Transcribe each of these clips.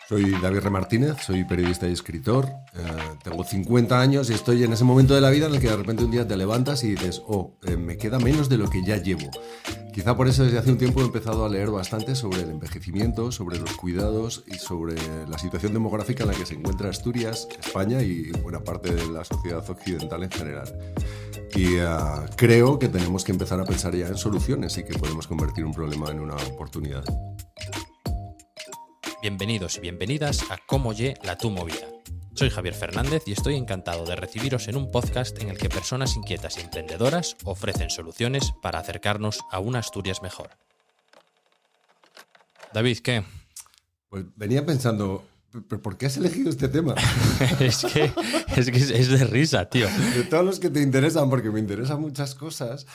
Soy David R. Martínez, soy periodista y escritor. Tengo 50 años y estoy en ese momento de la vida en el que de repente un día te levantas y dices, me queda menos de lo que ya llevo. Quizá por eso desde hace un tiempo he empezado a leer bastante sobre el envejecimiento, sobre los cuidados y sobre la situación demográfica en la que se encuentra Asturias, España y buena parte de la sociedad occidental en general. Y creo que tenemos que empezar a pensar ya en soluciones y que podemos convertir un problema en una oportunidad. Bienvenidos y bienvenidas a Cómo Ye la Tu Movida. Soy Javier Fernández y estoy encantado de recibiros en un podcast en el que personas inquietas y emprendedoras ofrecen soluciones para acercarnos a una Asturias mejor. David, ¿qué? Pues venía pensando, ¿pero por qué has elegido este tema? es que es de risa, tío. De todos los que te interesan, porque me interesan muchas cosas.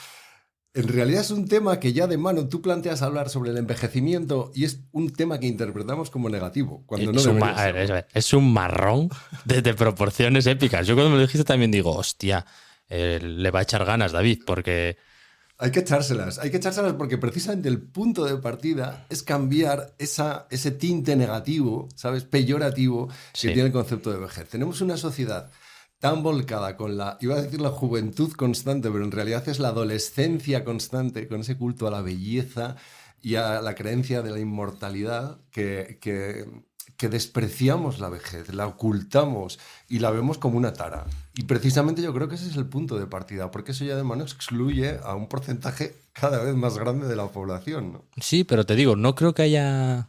En realidad es un tema que ya de mano tú planteas hablar sobre el envejecimiento y es un tema que interpretamos como negativo, cuando no debería ser. Es un marrón de proporciones épicas. Yo cuando me lo dijiste también digo, hostia, le va a echar ganas David, porque... Hay que echárselas porque precisamente el punto de partida es cambiar ese tinte negativo, ¿sabes? Peyorativo que tiene el concepto de vejez. Tenemos una sociedad tan volcada con iba a decir la juventud constante, pero en realidad es la adolescencia constante, con ese culto a la belleza y a la creencia de la inmortalidad que despreciamos la vejez, la ocultamos y la vemos como una tara. Y precisamente yo creo que ese es el punto de partida, porque eso ya de mano excluye a un porcentaje cada vez más grande de la población, ¿no? Sí, pero te digo, no creo que haya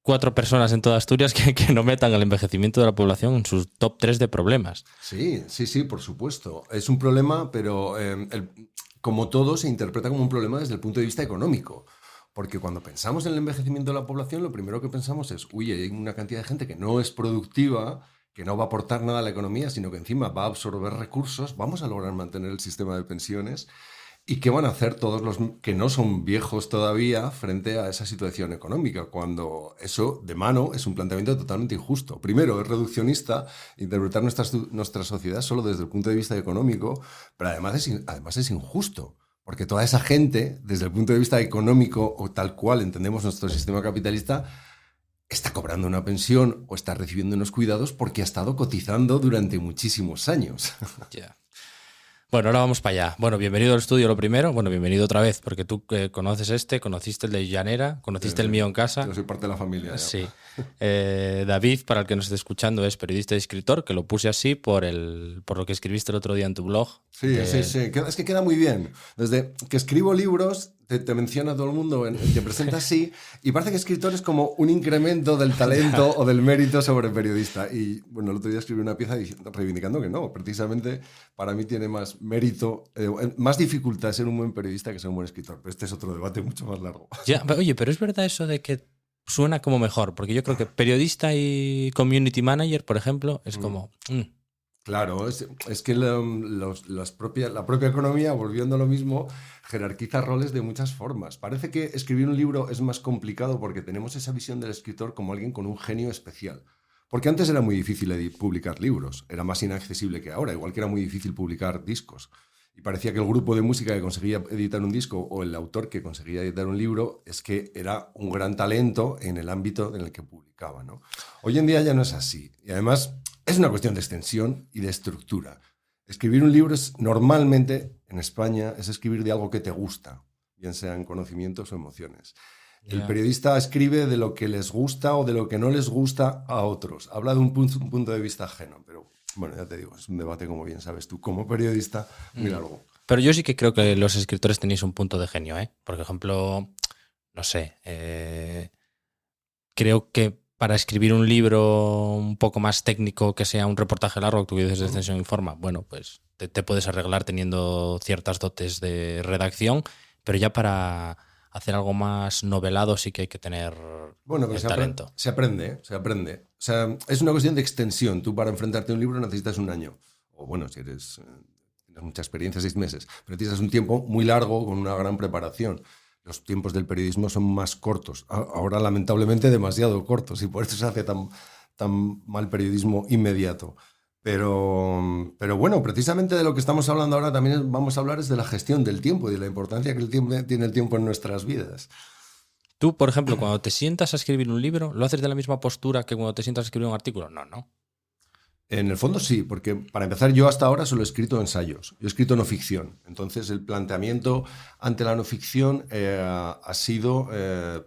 4 personas en toda Asturias que no metan el envejecimiento de la población en sus top 3 de problemas. Sí, por supuesto. Es un problema, pero como todo se interpreta como un problema desde el punto de vista económico. Porque cuando pensamos en el envejecimiento de la población, lo primero que pensamos es, hay una cantidad de gente que no es productiva, que no va a aportar nada a la economía, sino que encima va a absorber recursos, vamos a lograr mantener el sistema de pensiones. ¿Y qué van a hacer todos los que no son viejos todavía frente a esa situación económica? Cuando eso, de mano, es un planteamiento totalmente injusto. Primero, es reduccionista interpretar nuestra sociedad solo desde el punto de vista económico, pero además es injusto. Porque toda esa gente, desde el punto de vista económico o tal cual entendemos nuestro sistema capitalista, está cobrando una pensión o está recibiendo unos cuidados porque ha estado cotizando durante muchísimos años. Yeah. Bueno, ahora vamos para allá. Bueno, bienvenido al estudio lo primero. Bueno, bienvenido otra vez, porque tú conociste el de Llanera, conociste el mío en casa. Yo soy parte de la familia. Sí. David, para el que nos esté escuchando, es periodista y escritor, que lo puse así por lo que escribiste el otro día en tu blog. Sí. Es que queda muy bien. Desde que escribo libros, te menciona todo el mundo, te presenta así, y parece que escritor es como un incremento del talento o del mérito sobre periodista. Y bueno, el otro día escribí una pieza reivindicando que no, precisamente para mí tiene más mérito, más dificultad ser un buen periodista que ser un buen escritor. Pero este es otro debate mucho más largo. Ya, oye, pero es verdad eso de que suena como mejor, porque yo creo que periodista y community manager, por ejemplo, es como... Claro, es que la propia economía, volviendo a lo mismo, jerarquiza roles de muchas formas. Parece que escribir un libro es más complicado porque tenemos esa visión del escritor como alguien con un genio especial. Porque antes era muy difícil publicar libros, era más inaccesible que ahora, igual que era muy difícil publicar discos. Y parecía que el grupo de música que conseguía editar un disco o el autor que conseguía editar un libro es que era un gran talento en el ámbito en el que publicaba, ¿no? Hoy en día ya no es así. Y además es una cuestión de extensión y de estructura. Escribir un libro normalmente en España es escribir de algo que te gusta, bien sean conocimientos o emociones. El periodista escribe de lo que les gusta o de lo que no les gusta a otros. Habla de un punto de vista ajeno, pero bueno, ya te digo, es un debate, como bien sabes tú, como periodista, muy largo. Pero yo sí que creo que los escritores tenéis un punto de genio, ¿eh? Por ejemplo, no sé, creo que para escribir un libro un poco más técnico, que sea un reportaje largo, que tú dices de Extensión Informa, bueno, pues te puedes arreglar teniendo ciertas dotes de redacción, pero ya para hacer algo más novelado sí que hay que tener el talento. Se aprende. O sea, es una cuestión de extensión. Tú para enfrentarte a un libro necesitas un año. O bueno, si tienes mucha experiencia, 6 meses. Pero necesitas un tiempo muy largo con una gran preparación. Los tiempos del periodismo son más cortos. Ahora, lamentablemente, demasiado cortos. Y por eso se hace tan mal periodismo inmediato. Pero bueno, precisamente de lo que estamos hablando ahora también vamos a hablar es de la gestión del tiempo y de la importancia que tiene el tiempo en nuestras vidas. Tú, por ejemplo, cuando te sientas a escribir un libro, ¿lo haces de la misma postura que cuando te sientas a escribir un artículo? No, no. En el fondo sí, porque para empezar yo hasta ahora solo he escrito ensayos, yo he escrito no ficción, entonces el planteamiento ante la no ficción ha sido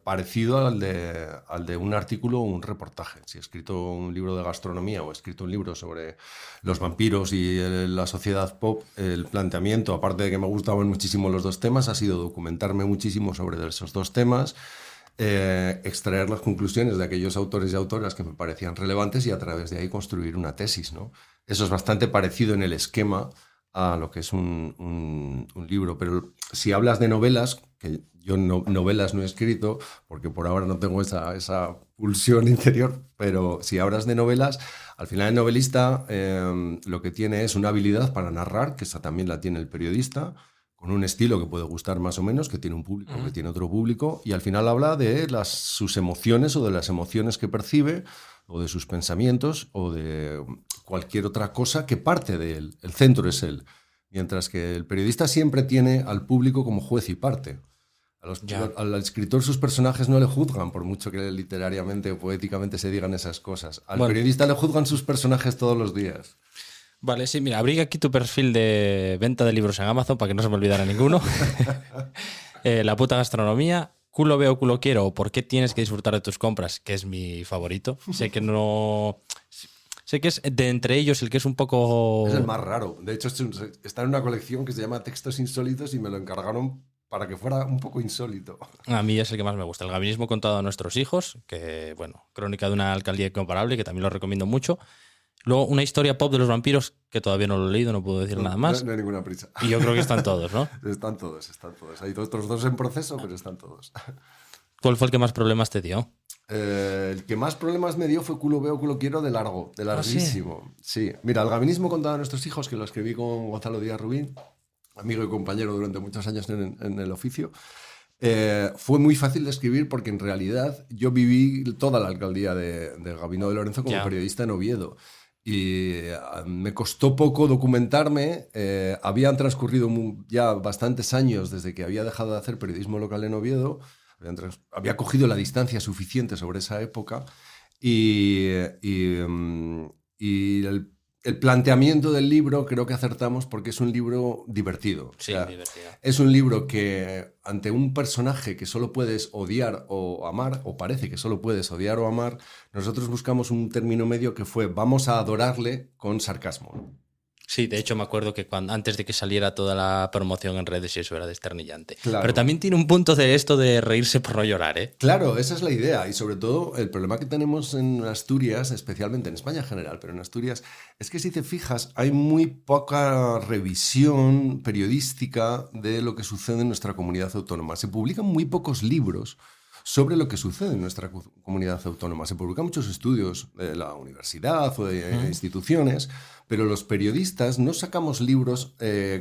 parecido al de un artículo o un reportaje. Si he escrito un libro de gastronomía o he escrito un libro sobre los vampiros y la sociedad pop, el planteamiento, aparte de que me gustaban muchísimo los dos temas, ha sido documentarme muchísimo sobre esos dos temas, extraer las conclusiones de aquellos autores y autoras que me parecían relevantes y a través de ahí construir una tesis, ¿no? Eso es bastante parecido en el esquema a lo que es un libro, pero si hablas de novelas, que yo novelas no he escrito, porque por ahora no tengo esa pulsión interior, pero si hablas de novelas, al final el novelista lo que tiene es una habilidad para narrar, que esa también la tiene el periodista, con un estilo que puede gustar más o menos, que tiene un público, que tiene otro público, y al final habla de sus emociones o de las emociones que percibe, o de sus pensamientos, o de cualquier otra cosa que parte de él. El centro es él. Mientras que el periodista siempre tiene al público como juez y parte. Al escritor sus personajes no le juzgan, por mucho que literariamente o poéticamente se digan esas cosas. Al periodista le juzgan sus personajes todos los días. Vale, sí, mira, abrí aquí tu perfil de venta de libros en Amazon para que no se me olvidara ninguno. La puta gastronomía, culo veo, culo quiero, o por qué tienes que disfrutar de tus compras, que es mi favorito. Sé que no... Sé que es de entre ellos el que es un poco... Es el más raro. De hecho, está en una colección que se llama Textos Insólitos y me lo encargaron para que fuera un poco insólito. A mí es el que más me gusta. El Gavinismo contado a nuestros hijos, que, bueno, crónica de una alcaldía incomparable, que también lo recomiendo mucho. Luego, una historia pop de los vampiros, que todavía no lo he leído, no puedo decir nada más. No hay ninguna prisa. Y yo creo que están todos, ¿no? Están todos. Hay otros dos en proceso, pero están todos. ¿Cuál fue el que más problemas te dio? El que más problemas me dio fue Culo veo, culo quiero de larguísimo. Sí. Mira, el Gavinismo contado a nuestros hijos, que lo escribí con Gonzalo Díaz Rubín, amigo y compañero durante muchos años en el oficio. Fue muy fácil de escribir porque en realidad yo viví toda la alcaldía de Gabino de Lorenzo como periodista en Oviedo. Y me costó poco documentarme. Habían transcurrido ya bastantes años desde que había dejado de hacer periodismo local en Oviedo. Había cogido la distancia suficiente sobre esa época y el planteamiento del libro creo que acertamos porque es un libro divertido. Sí, divertido. Es un libro que ante un personaje que solo puedes odiar o amar, o parece que solo puedes odiar o amar, nosotros buscamos un término medio que fue vamos a adorarle con sarcasmo. Sí, de hecho me acuerdo que antes de que saliera toda la promoción en redes y eso era desternillante. Claro. Pero también tiene un punto de esto de reírse por no llorar, ¿eh? Claro, esa es la idea. Y sobre todo el problema que tenemos en Asturias, especialmente en España en general, pero en Asturias, es que si te fijas hay muy poca revisión periodística de lo que sucede en nuestra comunidad autónoma. Se publican muy pocos libros sobre lo que sucede en nuestra comunidad autónoma. Se publican muchos estudios de la universidad o de instituciones, pero los periodistas no sacamos libros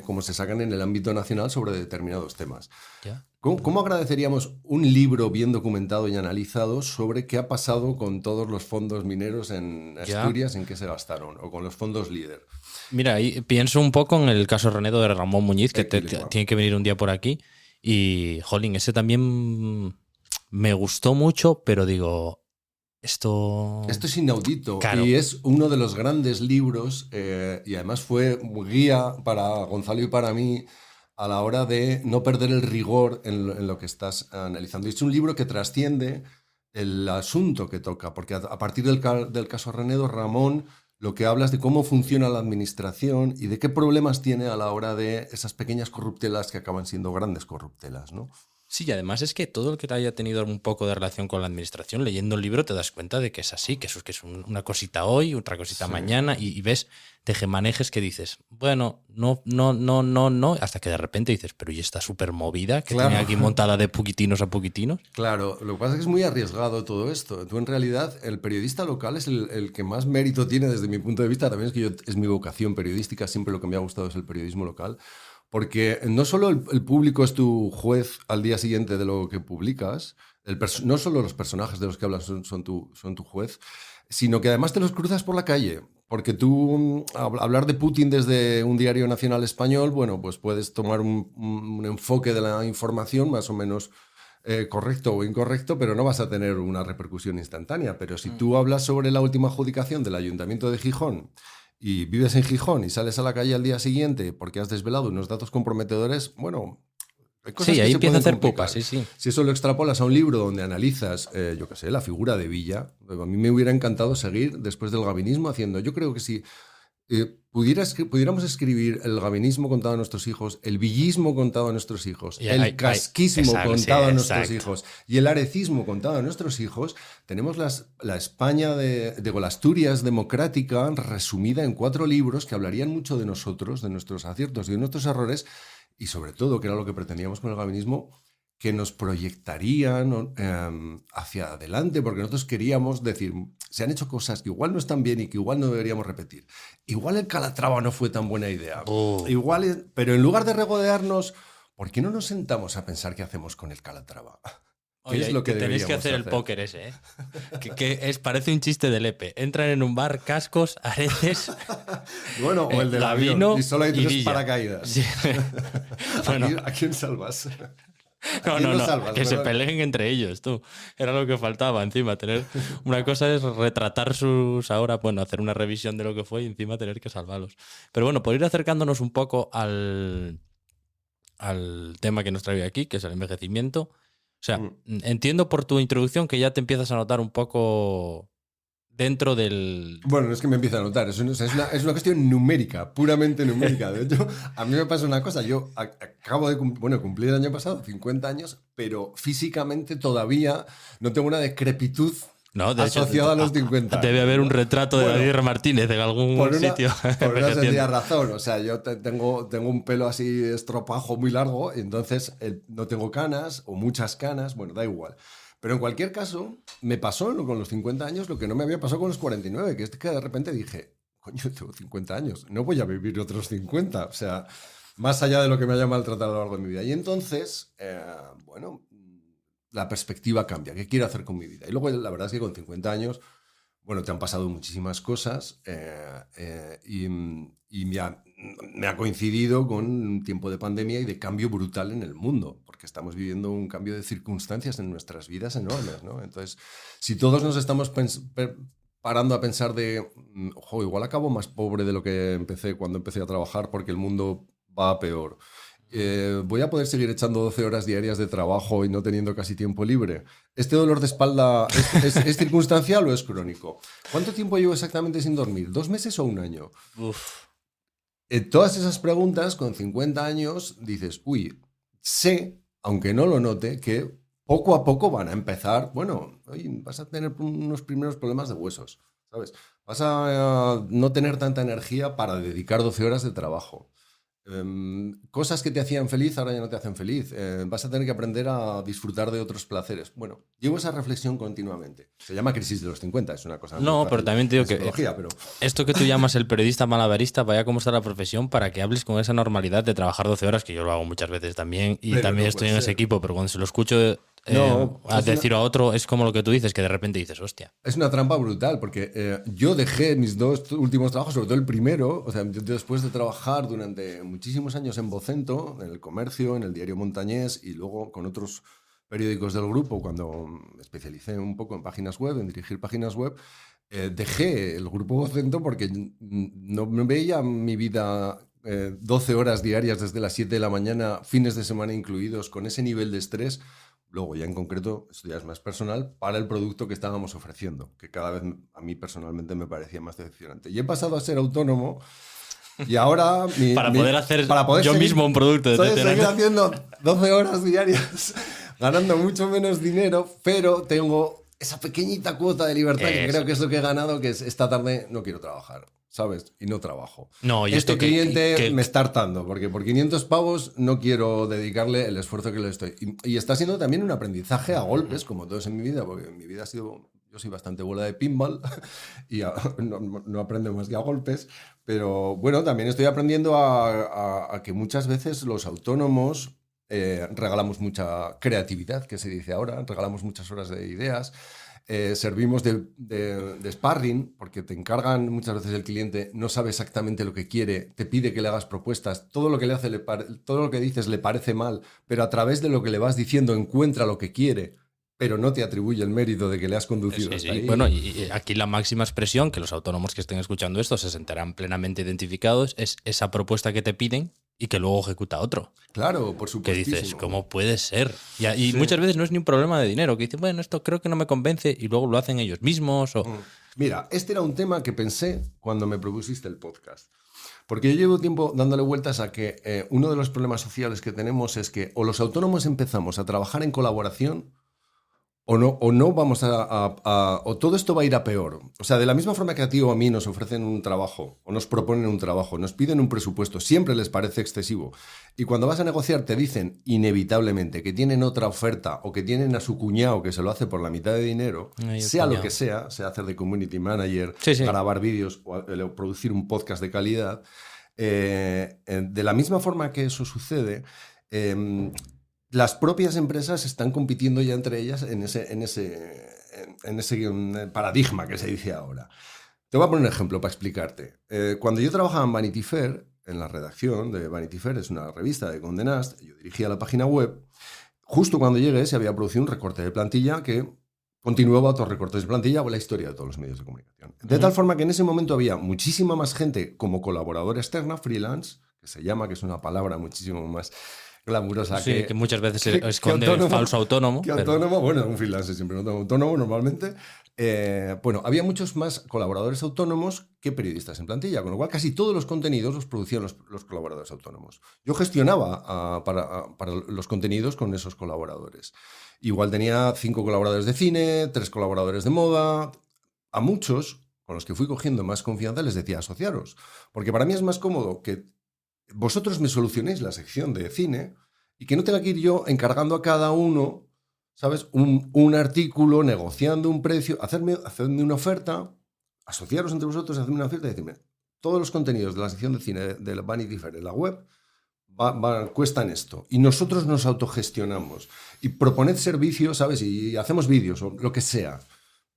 como se sacan en el ámbito nacional sobre determinados temas. ¿Ya? ¿Cómo agradeceríamos un libro bien documentado y analizado sobre qué ha pasado con todos los fondos mineros en Asturias, en qué se gastaron, o con los fondos líder? Mira, y pienso un poco en el caso Renedo de Ramón Muñiz, que tiene que venir un día por aquí, y, jolín, ese también me gustó mucho, pero digo, esto es inaudito. Claro. Y es uno de los grandes libros y además fue guía para Gonzalo y para mí a la hora de no perder el rigor en lo que estás analizando. Y es un libro que trasciende el asunto que toca, porque a partir del caso Renedo, Ramón lo que habla es de cómo funciona la administración y de qué problemas tiene a la hora de esas pequeñas corruptelas que acaban siendo grandes corruptelas, ¿no? Sí, y además es que todo el que haya tenido un poco de relación con la administración, leyendo el libro te das cuenta de que es así, que eso es una cosita hoy, otra cosita mañana, y ves tejemanejes que dices, bueno, no, hasta que de repente dices, pero ¿y esta súper movida que tiene aquí montada de poquitinos a poquitinos? Claro, lo que pasa es que es muy arriesgado todo esto. Tú en realidad, el periodista local es el que más mérito tiene desde mi punto de vista, también es que es mi vocación periodística, siempre lo que me ha gustado es el periodismo local. Porque no solo el público es tu juez al día siguiente de lo que publicas, no solo los personajes de los que hablas son tu juez, sino que además te los cruzas por la calle. Porque tú, hablar de Putin desde un diario nacional español, bueno, pues puedes tomar un enfoque de la información más o menos correcto o incorrecto, pero no vas a tener una repercusión instantánea. Pero si tú hablas sobre la última adjudicación del Ayuntamiento de Gijón y vives en Gijón y sales a la calle al día siguiente porque has desvelado unos datos comprometedores, bueno, hay cosas Sí, que ahí se empieza a pueden hacer complicar. pupa, sí. Si eso lo extrapolas a un libro donde analizas, yo qué sé, la figura de Villa, a mí me hubiera encantado seguir después del gabinismo haciendo, yo creo que si pudiéramos escribir el gabinismo contado a nuestros hijos, el villismo contado a nuestros hijos, el casquismo contado a nuestros hijos y el arecismo contado a nuestros hijos, tenemos la España la Asturias democrática resumida en 4 libros que hablarían mucho de nosotros, de nuestros aciertos y de nuestros errores y sobre todo, que era lo que pretendíamos con el gabinismo, que nos proyectarían hacia adelante, porque nosotros queríamos decir, se han hecho cosas que igual no están bien y que igual no deberíamos repetir. Igual el Calatrava no fue tan buena idea. Pero en lugar de regodearnos, ¿por qué no nos sentamos a pensar qué hacemos con el Calatrava? Oye, es lo que tenéis que hacer el póker ese, ¿eh? Parece un chiste de Lepe. Entran en un bar, cascos, aretes. Bueno, o el del avión, y solo hay 3 paracaídas. Sí. Bueno. ¿A quién salvas? No, salvas, que se peleen entre ellos, tú. Era lo que faltaba, encima, tener... Una cosa es retratar hacer una revisión de lo que fue y encima tener que salvarlos. Pero bueno, por ir acercándonos un poco al tema que nos trae aquí, que es el envejecimiento. O sea, entiendo por tu introducción que ya te empiezas a notar un poco dentro del... Bueno, no es que me empiece a notar, es una cuestión numérica, puramente numérica. De hecho, a mí me pasa una cosa, yo acabo de cumplir el año pasado 50 años, pero físicamente todavía no tengo una decrepitud asociada a los 50 años. Debe haber un retrato de David Martínez en algún sitio. Por una sencilla razón, o sea, yo tengo un pelo así estropajo muy largo, entonces no tengo canas o muchas canas, bueno, da igual. Pero en cualquier caso, me pasó con los 50 años lo que no me había pasado con los 49, que es que de repente dije, coño, tengo 50 años, no voy a vivir otros 50, o sea, más allá de lo que me haya maltratado a lo largo de mi vida. Y entonces, la perspectiva cambia, ¿qué quiero hacer con mi vida? Y luego la verdad es que con 50 años, bueno, te han pasado muchísimas cosas y me ha coincidido con un tiempo de pandemia y de cambio brutal en el mundo, porque estamos viviendo un cambio de circunstancias en nuestras vidas enormes, ¿no? Entonces, si todos nos estamos parando a pensar igual acabo más pobre de lo que empecé cuando empecé a trabajar porque el mundo va a peor. ¿Voy a poder seguir echando 12 horas diarias de trabajo y no teniendo casi tiempo libre? ¿Este dolor de espalda es circunstancial o es crónico? ¿Cuánto tiempo llevo exactamente sin dormir? ¿2 meses o 1 año? Todas esas preguntas, con 50 años, dices, sé, aunque no lo note, que poco a poco van a empezar, vas a tener unos primeros problemas de huesos, ¿sabes? Vas a no tener tanta energía para dedicar 12 horas de trabajo. Cosas que te hacían feliz ahora ya no te hacen feliz. Vas a tener que aprender a disfrutar de otros placeres. Bueno, llevo esa reflexión continuamente. Se llama crisis de los 50, es una cosa... No, pero también te digo que esto que tú llamas el periodista malabarista, vaya cómo está la profesión para que hables con esa normalidad de trabajar 12 horas, que yo lo hago muchas veces también, y pero también estoy en ese equipo, pero cuando se lo escucho... a decir a otro es como lo que tú dices, que de repente dices, hostia. Es una trampa brutal, porque yo dejé mis 2 últimos trabajos, sobre todo el primero, o sea, yo después de trabajar durante muchísimos años en Vocento, en el comercio, en el diario Montañés y luego con otros periódicos del grupo, cuando me especialicé un poco en páginas web, en dirigir páginas web, dejé el grupo Vocento porque no veía mi vida 12 horas diarias desde las 7 de la mañana, fines de semana incluidos, con ese nivel de estrés. Luego, ya en concreto, esto ya es más personal, para el producto que estábamos ofreciendo, que cada vez a mí personalmente me parecía más decepcionante. Y he pasado a ser autónomo y ahora... para poder yo mismo un producto. Seguir haciendo 12 horas diarias, ganando mucho menos dinero, pero tengo esa pequeñita cuota de libertad que creo que es lo que he ganado, que es esta tarde no quiero trabajar, ¿sabes? Y no trabajo. No, y este cliente me está hartando, porque por 500 pavos no quiero dedicarle el esfuerzo que le estoy. Y está siendo también un aprendizaje a golpes, como todo es en mi vida, porque en mi vida ha sido... Yo soy bastante bola de pinball y no aprendo más que a golpes, pero bueno, también estoy aprendiendo a que muchas veces los autónomos regalamos mucha creatividad, que se dice ahora, regalamos muchas horas de ideas. servimos de sparring, porque te encargan muchas veces el cliente, no sabe exactamente lo que quiere, te pide que le hagas propuestas, todo lo que le hace, todo lo que dices le parece mal, pero a través de lo que le vas diciendo encuentra lo que quiere, pero no te atribuye el mérito de que le has conducido hasta ahí. Bueno, y aquí la máxima expresión, que los autónomos que estén escuchando esto se sentirán plenamente identificados, es esa propuesta que te piden y que luego ejecuta otro. Claro, por supuesto. Que dices, ¿cómo puede ser? Y muchas veces no es ni un problema de dinero, que dicen, bueno, esto creo que no me convence, y luego lo hacen ellos mismos. Mira, este era un tema que pensé cuando me propusiste el podcast. Porque yo llevo tiempo dándole vueltas a que uno de los problemas sociales que tenemos es que o los autónomos empezamos a trabajar en colaboración o no vamos o todo esto va a ir a peor. O sea, de la misma forma que a ti o a mí nos ofrecen un trabajo o nos proponen un trabajo, nos piden un presupuesto, siempre les parece excesivo. Y cuando vas a negociar te dicen inevitablemente que tienen otra oferta o que tienen a su cuñado que se lo hace por la mitad de dinero, sea lo que sea hacer de community manager, grabar vídeos o producir un podcast de calidad. De la misma forma que eso sucede, las propias empresas están compitiendo ya entre ellas en ese paradigma que se dice ahora. Te voy a poner un ejemplo para explicarte. Cuando yo trabajaba en Vanity Fair, en la redacción de Vanity Fair, es una revista de Condé Nast, yo dirigía la página web, justo cuando llegué se había producido un recorte de plantilla que continuaba otros recortes de plantilla o la historia de todos los medios de comunicación. De tal forma que en ese momento había muchísima más gente como colaboradora externa, freelance, que se llama, que es una palabra muchísimo más glamurosa. Sí, que muchas veces se esconde el falso autónomo. Que autónomo, bueno, un freelance siempre, no autónomo normalmente. Bueno, había muchos más colaboradores autónomos que periodistas en plantilla, con lo cual casi todos los contenidos los producían los colaboradores autónomos. Yo gestionaba para los contenidos con esos colaboradores. Igual tenía 5 colaboradores de cine, 3 colaboradores de moda. A muchos, con los que fui cogiendo más confianza, les decía asociaros, porque para mí es más cómodo que vosotros me solucionéis la sección de cine y que no tenga que ir yo encargando a cada uno, ¿sabes? Un artículo, negociando un precio, hacerme una oferta, asociaros entre vosotros, hacerme una oferta y decirme, todos los contenidos de la sección de cine de la Vanity Fair en la web cuestan esto. Y nosotros nos autogestionamos. Y proponed servicios, ¿sabes? Y hacemos vídeos o lo que sea.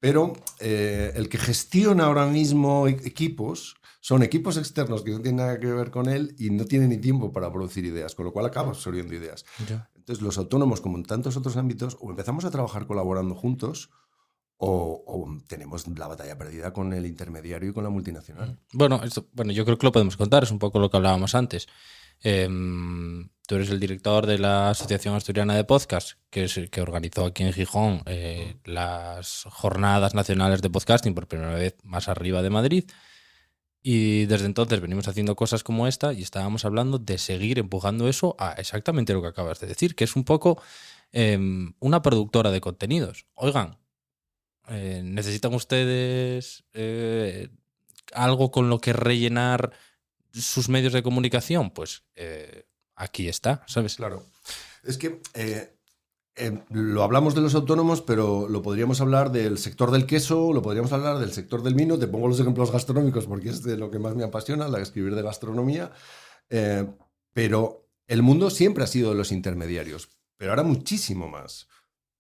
Pero el que gestiona ahora mismo equipos son equipos externos que no tienen nada que ver con él y no tienen ni tiempo para producir ideas, con lo cual acaba absorbiendo ideas. Ya. Entonces los autónomos, como en tantos otros ámbitos, o empezamos a trabajar colaborando juntos o tenemos la batalla perdida con el intermediario y con la multinacional. Bueno, yo creo que lo podemos contar, es un poco lo que hablábamos antes. Tú eres el director de la Asociación Asturiana de Podcast, que organizó aquí en Gijón las Jornadas Nacionales de Podcasting por primera vez más arriba de Madrid. Y desde entonces venimos haciendo cosas como esta y estábamos hablando de seguir empujando eso a exactamente lo que acabas de decir, que es un poco una productora de contenidos. Oigan, ¿necesitan ustedes algo con lo que rellenar sus medios de comunicación? Pues aquí está, ¿sabes? Claro. Es que lo hablamos de los autónomos, pero lo podríamos hablar del sector del queso, lo podríamos hablar del sector del vino. Te pongo los ejemplos gastronómicos porque es de lo que más me apasiona, escribir de gastronomía. Pero el mundo siempre ha sido de los intermediarios, pero ahora muchísimo más.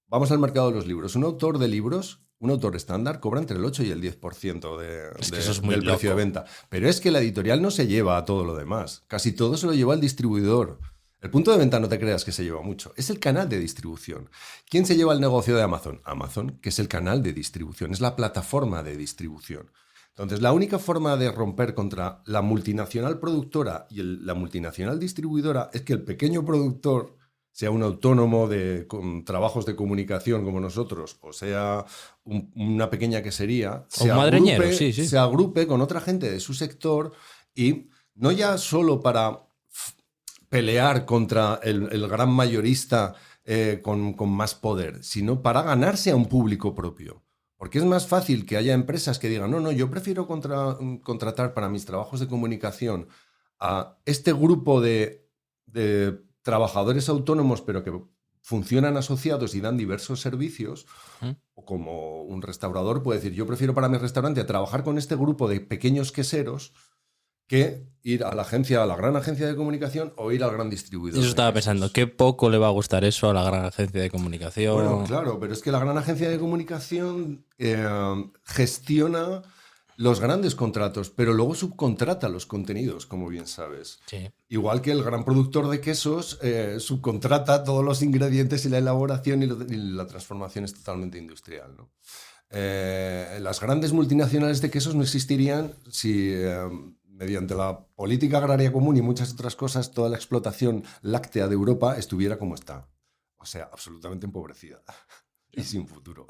Vamos al mercado de los libros. Un autor de libros, un autor estándar, cobra entre el 8 y el 10% del precio de venta. Pero es que la editorial no se lleva a todo lo demás. Casi todo se lo lleva el distribuidor. El punto de venta no te creas que se lleva mucho. Es el canal de distribución. ¿Quién se lleva el negocio de Amazon? Amazon, que es el canal de distribución, es la plataforma de distribución. Entonces, la única forma de romper contra la multinacional productora y la multinacional distribuidora es que el pequeño productor, sea un autónomo con trabajos de comunicación como nosotros, o sea una pequeña quesería, se agrupe con otra gente de su sector y no ya solo para pelear contra el gran mayorista con más poder, sino para ganarse a un público propio. Porque es más fácil que haya empresas que digan, no, yo prefiero contratar para mis trabajos de comunicación a este grupo de trabajadores autónomos, pero que funcionan asociados y dan diversos servicios, o como un restaurador puede decir, yo prefiero para mi restaurante trabajar con este grupo de pequeños queseros que ir a la gran agencia de comunicación o ir al gran distribuidor. Eso estaba pensando, qué poco le va a gustar eso a la gran agencia de comunicación. Bueno, claro, pero es que la gran agencia de comunicación gestiona los grandes contratos, pero luego subcontrata los contenidos, como bien sabes. Sí. Igual que el gran productor de quesos subcontrata todos los ingredientes y la elaboración y la transformación es totalmente industrial, ¿no? Las grandes multinacionales de quesos no existirían si mediante la política agraria común y muchas otras cosas toda la explotación láctea de Europa estuviera como está. O sea, absolutamente empobrecida y sin futuro.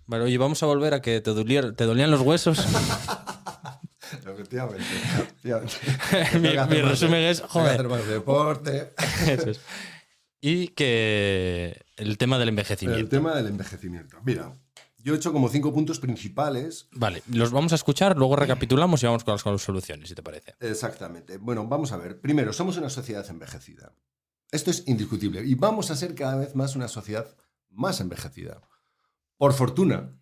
Bueno, oye, vamos a volver a que te dolían los huesos. Efectivamente. mi resumen es, joder. Hacer más deporte. Eso es. Y que el tema del envejecimiento. El tema del envejecimiento. Mira, yo he hecho como 5 puntos principales. Vale, los vamos a escuchar, luego recapitulamos y vamos con las soluciones, si te parece. Exactamente. Bueno, vamos a ver. Primero, somos una sociedad envejecida. Esto es indiscutible. Y vamos a ser cada vez más una sociedad más envejecida. Por fortuna,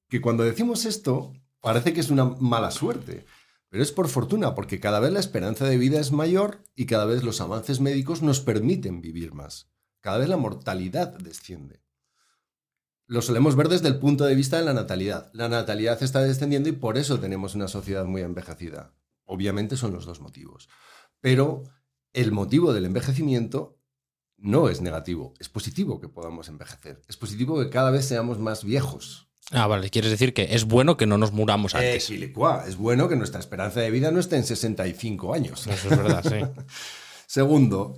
que cuando decimos esto parece que es una mala suerte, pero es por fortuna, porque cada vez la esperanza de vida es mayor y cada vez los avances médicos nos permiten vivir más. Cada vez la mortalidad desciende. Lo solemos ver desde el punto de vista de la natalidad. La natalidad está descendiendo y por eso tenemos una sociedad muy envejecida. Obviamente son los dos motivos. Pero el motivo del envejecimiento no es negativo, es positivo que podamos envejecer. Es positivo que cada vez seamos más viejos. Ah, vale, quieres decir que es bueno que no nos muramos antes. Es bueno que nuestra esperanza de vida no esté en 65 años. Eso es verdad, sí. Segundo,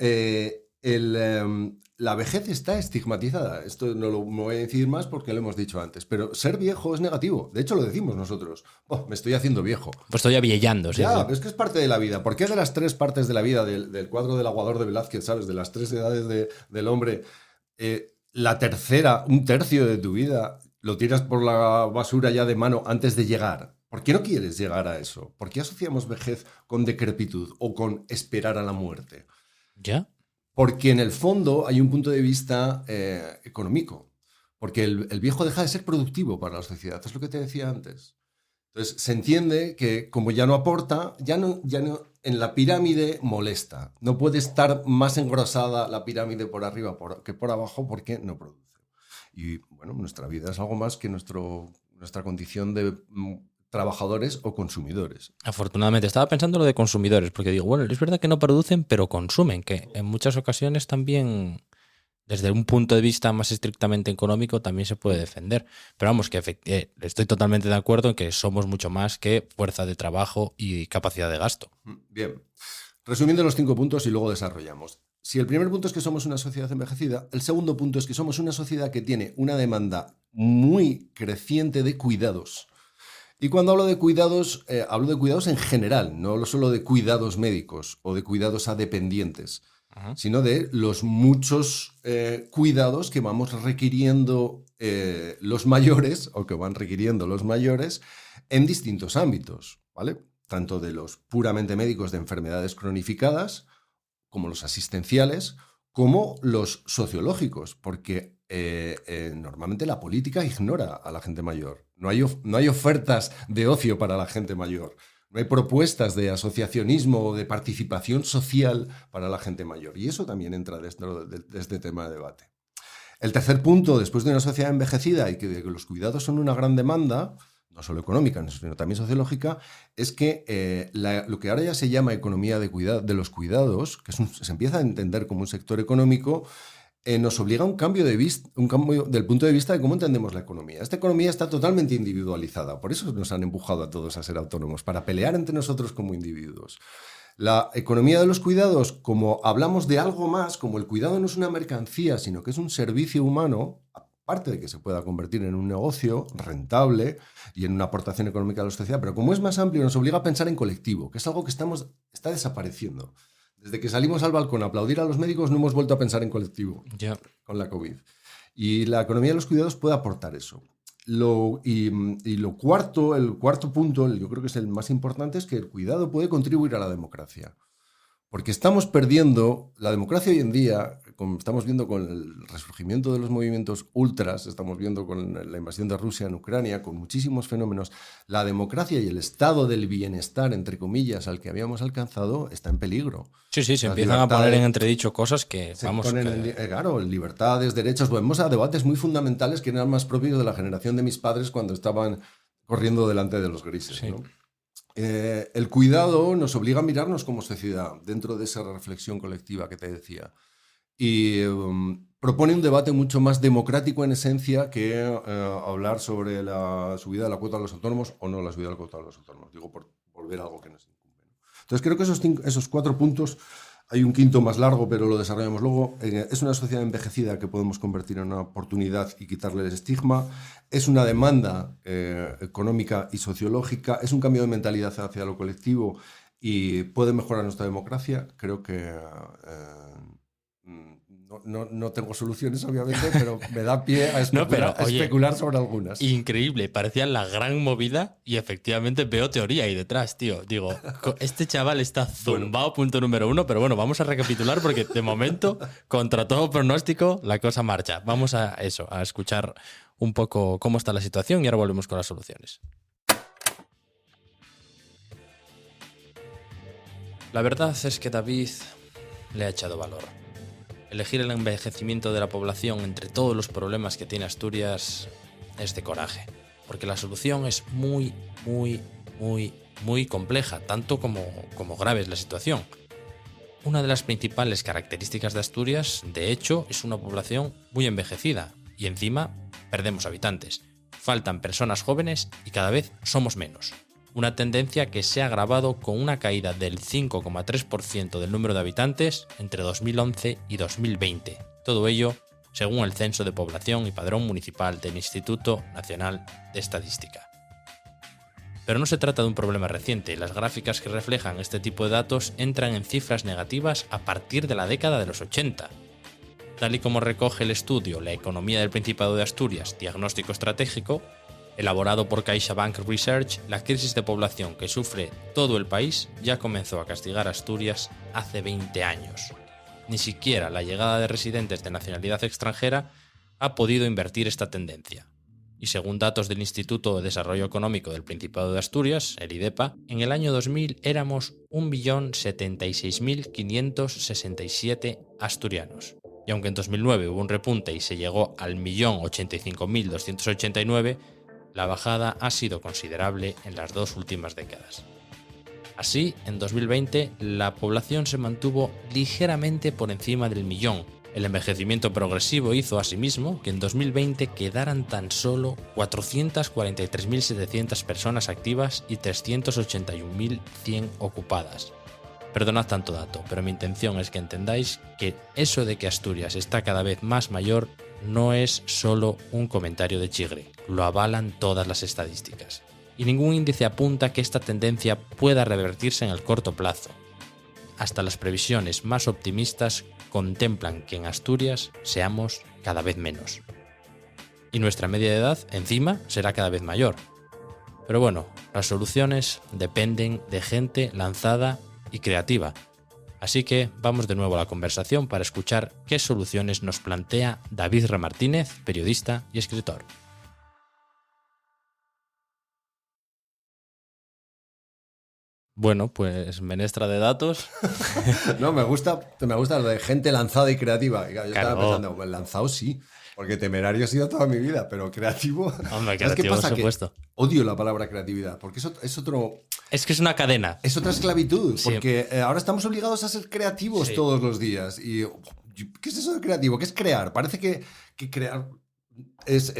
la vejez está estigmatizada. Esto no lo voy a decir más porque lo hemos dicho antes, pero ser viejo es negativo. De hecho, lo decimos nosotros. Oh, me estoy haciendo viejo. Pues estoy aviellando, sí. Ya, Sí. pero es que es parte de la vida. ¿Por qué de las 3 partes de la vida del cuadro del aguador de Velázquez, sabes? De las 3 edades del hombre, la tercera, un tercio de tu vida, lo tiras por la basura ya de mano antes de llegar? ¿Por qué no quieres llegar a eso? ¿Por qué asociamos vejez con decrepitud o con esperar a la muerte? ¿Ya? Porque en el fondo hay un punto de vista económico. Porque el viejo deja de ser productivo para la sociedad. Es lo que te decía antes. Entonces se entiende que como ya no aporta, ya no en la pirámide molesta. No puede estar más engrosada la pirámide por arriba que por abajo porque no produce. Y bueno, nuestra vida es algo más que nuestra condición de trabajadores o consumidores. Afortunadamente, estaba pensando lo de consumidores, porque digo, bueno, es verdad que no producen, pero consumen, que en muchas ocasiones también, desde un punto de vista más estrictamente económico, también se puede defender. Pero vamos, que estoy totalmente de acuerdo en que somos mucho más que fuerza de trabajo y capacidad de gasto. Bien, resumiendo los 5 puntos y luego desarrollamos. Si el primer punto es que somos una sociedad envejecida, el segundo punto es que somos una sociedad que tiene una demanda muy creciente de cuidados. Y cuando hablo de cuidados en general, no solo de cuidados médicos o de cuidados a dependientes, sino de los muchos cuidados que vamos requiriendo los mayores o que van requiriendo los mayores en distintos ámbitos, ¿vale? Tanto de los puramente médicos de enfermedades cronificadas, como los asistenciales, como los sociológicos, porque normalmente la política ignora a la gente mayor. No hay ofertas de ocio para la gente mayor. No hay propuestas de asociacionismo o de participación social para la gente mayor. Y eso también entra dentro de este tema de debate. El tercer punto, después de una sociedad envejecida y que los cuidados son una gran demanda, no solo económica, sino también sociológica, es que lo que ahora ya se llama economía de los cuidados, que se empieza a entender como un sector económico, nos obliga a un cambio del punto de vista de cómo entendemos la economía. Esta economía está totalmente individualizada, por eso nos han empujado a todos a ser autónomos, para pelear entre nosotros como individuos. La economía de los cuidados, como hablamos de algo más, como el cuidado no es una mercancía, sino que es un servicio humano, aparte de que se pueda convertir en un negocio rentable y en una aportación económica a la sociedad, pero como es más amplio, nos obliga a pensar en colectivo, que es algo que está desapareciendo. Desde que salimos al balcón a aplaudir a los médicos no hemos vuelto a pensar en colectivo con la COVID. Y la economía de los cuidados puede aportar eso. El cuarto punto, yo creo que es el más importante, es que el cuidado puede contribuir a la democracia. Porque estamos perdiendo la democracia hoy en día, como estamos viendo con el resurgimiento de los movimientos ultras, estamos viendo con la invasión de Rusia en Ucrania, con muchísimos fenómenos, la democracia y el estado del bienestar, entre comillas, al que habíamos alcanzado, está en peligro. Sí, se empiezan a poner en entredicho cosas que, claro, libertades, derechos, volvemos a debates muy fundamentales que eran más propios de la generación de mis padres cuando estaban corriendo delante de los grises, sí. ¿no? El cuidado nos obliga a mirarnos como sociedad dentro de esa reflexión colectiva que te decía. Y propone un debate mucho más democrático en esencia que hablar sobre la subida de la cuota a los autónomos o no la subida de la cuota a los autónomos. Digo, por volver a algo que nos incumbe. Entonces creo que esos 4 puntos, hay un quinto más largo, pero lo desarrollamos luego. Es una sociedad envejecida que podemos convertir en una oportunidad y quitarle el estigma. Es una demanda económica y sociológica. Es un cambio de mentalidad hacia lo colectivo y puede mejorar nuestra democracia. Creo que no tengo soluciones, obviamente, pero me da pie a especular sobre algunas. Increíble, parecía la gran movida y efectivamente veo teoría ahí detrás, tío. Digo, este chaval está zumbado, punto número 1, pero bueno, vamos a recapitular porque de momento, contra todo pronóstico, la cosa marcha. Vamos a escuchar un poco cómo está la situación y ahora volvemos con las soluciones. La verdad es que David le ha echado valor. Elegir el envejecimiento de la población entre todos los problemas que tiene Asturias es de coraje, porque la solución es muy, muy, muy, muy compleja, tanto como grave es la situación. Una de las principales características de Asturias, de hecho, es una población muy envejecida y encima perdemos habitantes. Faltan personas jóvenes y cada vez somos menos. Una tendencia que se ha agravado con una caída del 5,3% del número de habitantes entre 2011 y 2020. Todo ello según el Censo de Población y Padrón Municipal del Instituto Nacional de Estadística. Pero no se trata de un problema reciente. Las gráficas que reflejan este tipo de datos entran en cifras negativas a partir de la década de los 80. Tal y como recoge el estudio La economía del Principado de Asturias, diagnóstico estratégico, elaborado por CaixaBank Research, la crisis de población que sufre todo el país ya comenzó a castigar a Asturias hace 20 años. Ni siquiera la llegada de residentes de nacionalidad extranjera ha podido invertir esta tendencia. Y según datos del Instituto de Desarrollo Económico del Principado de Asturias, el IDEPA, en el año 2000 éramos 1.076.567 asturianos. Y aunque en 2009 hubo un repunte y se llegó al 1.085.289, la bajada ha sido considerable en las 2 últimas décadas. Así, en 2020, la población se mantuvo ligeramente por encima del 1.000.000. El envejecimiento progresivo hizo asimismo que en 2020 quedaran tan solo 443.700 personas activas y 381.100 ocupadas. Perdonad tanto dato, pero mi intención es que entendáis que eso de que Asturias está cada vez más mayor no es solo un comentario de chigre, lo avalan todas las estadísticas. Y ningún índice apunta que esta tendencia pueda revertirse en el corto plazo. Hasta las previsiones más optimistas contemplan que en Asturias seamos cada vez menos. Y nuestra media de edad, encima, será cada vez mayor. Pero bueno, las soluciones dependen de gente lanzada y creativa. Así que vamos de nuevo a la conversación para escuchar qué soluciones nos plantea David Remartínez, periodista y escritor. Bueno, pues menestra de datos. No, me gusta lo de gente lanzada y creativa. Yo estaba pensando, pues lanzado sí, porque temerario ha sido toda mi vida, pero creativo... Hombre, creativo, ¿Qué pasa? por supuesto. Odio la palabra creatividad, porque es otro... Es que es una cadena. Es otra esclavitud, Sí. Porque ahora estamos obligados a ser creativos Sí. todos los días. Y, ¿qué es eso de creativo? ¿Qué es crear? Parece que crear es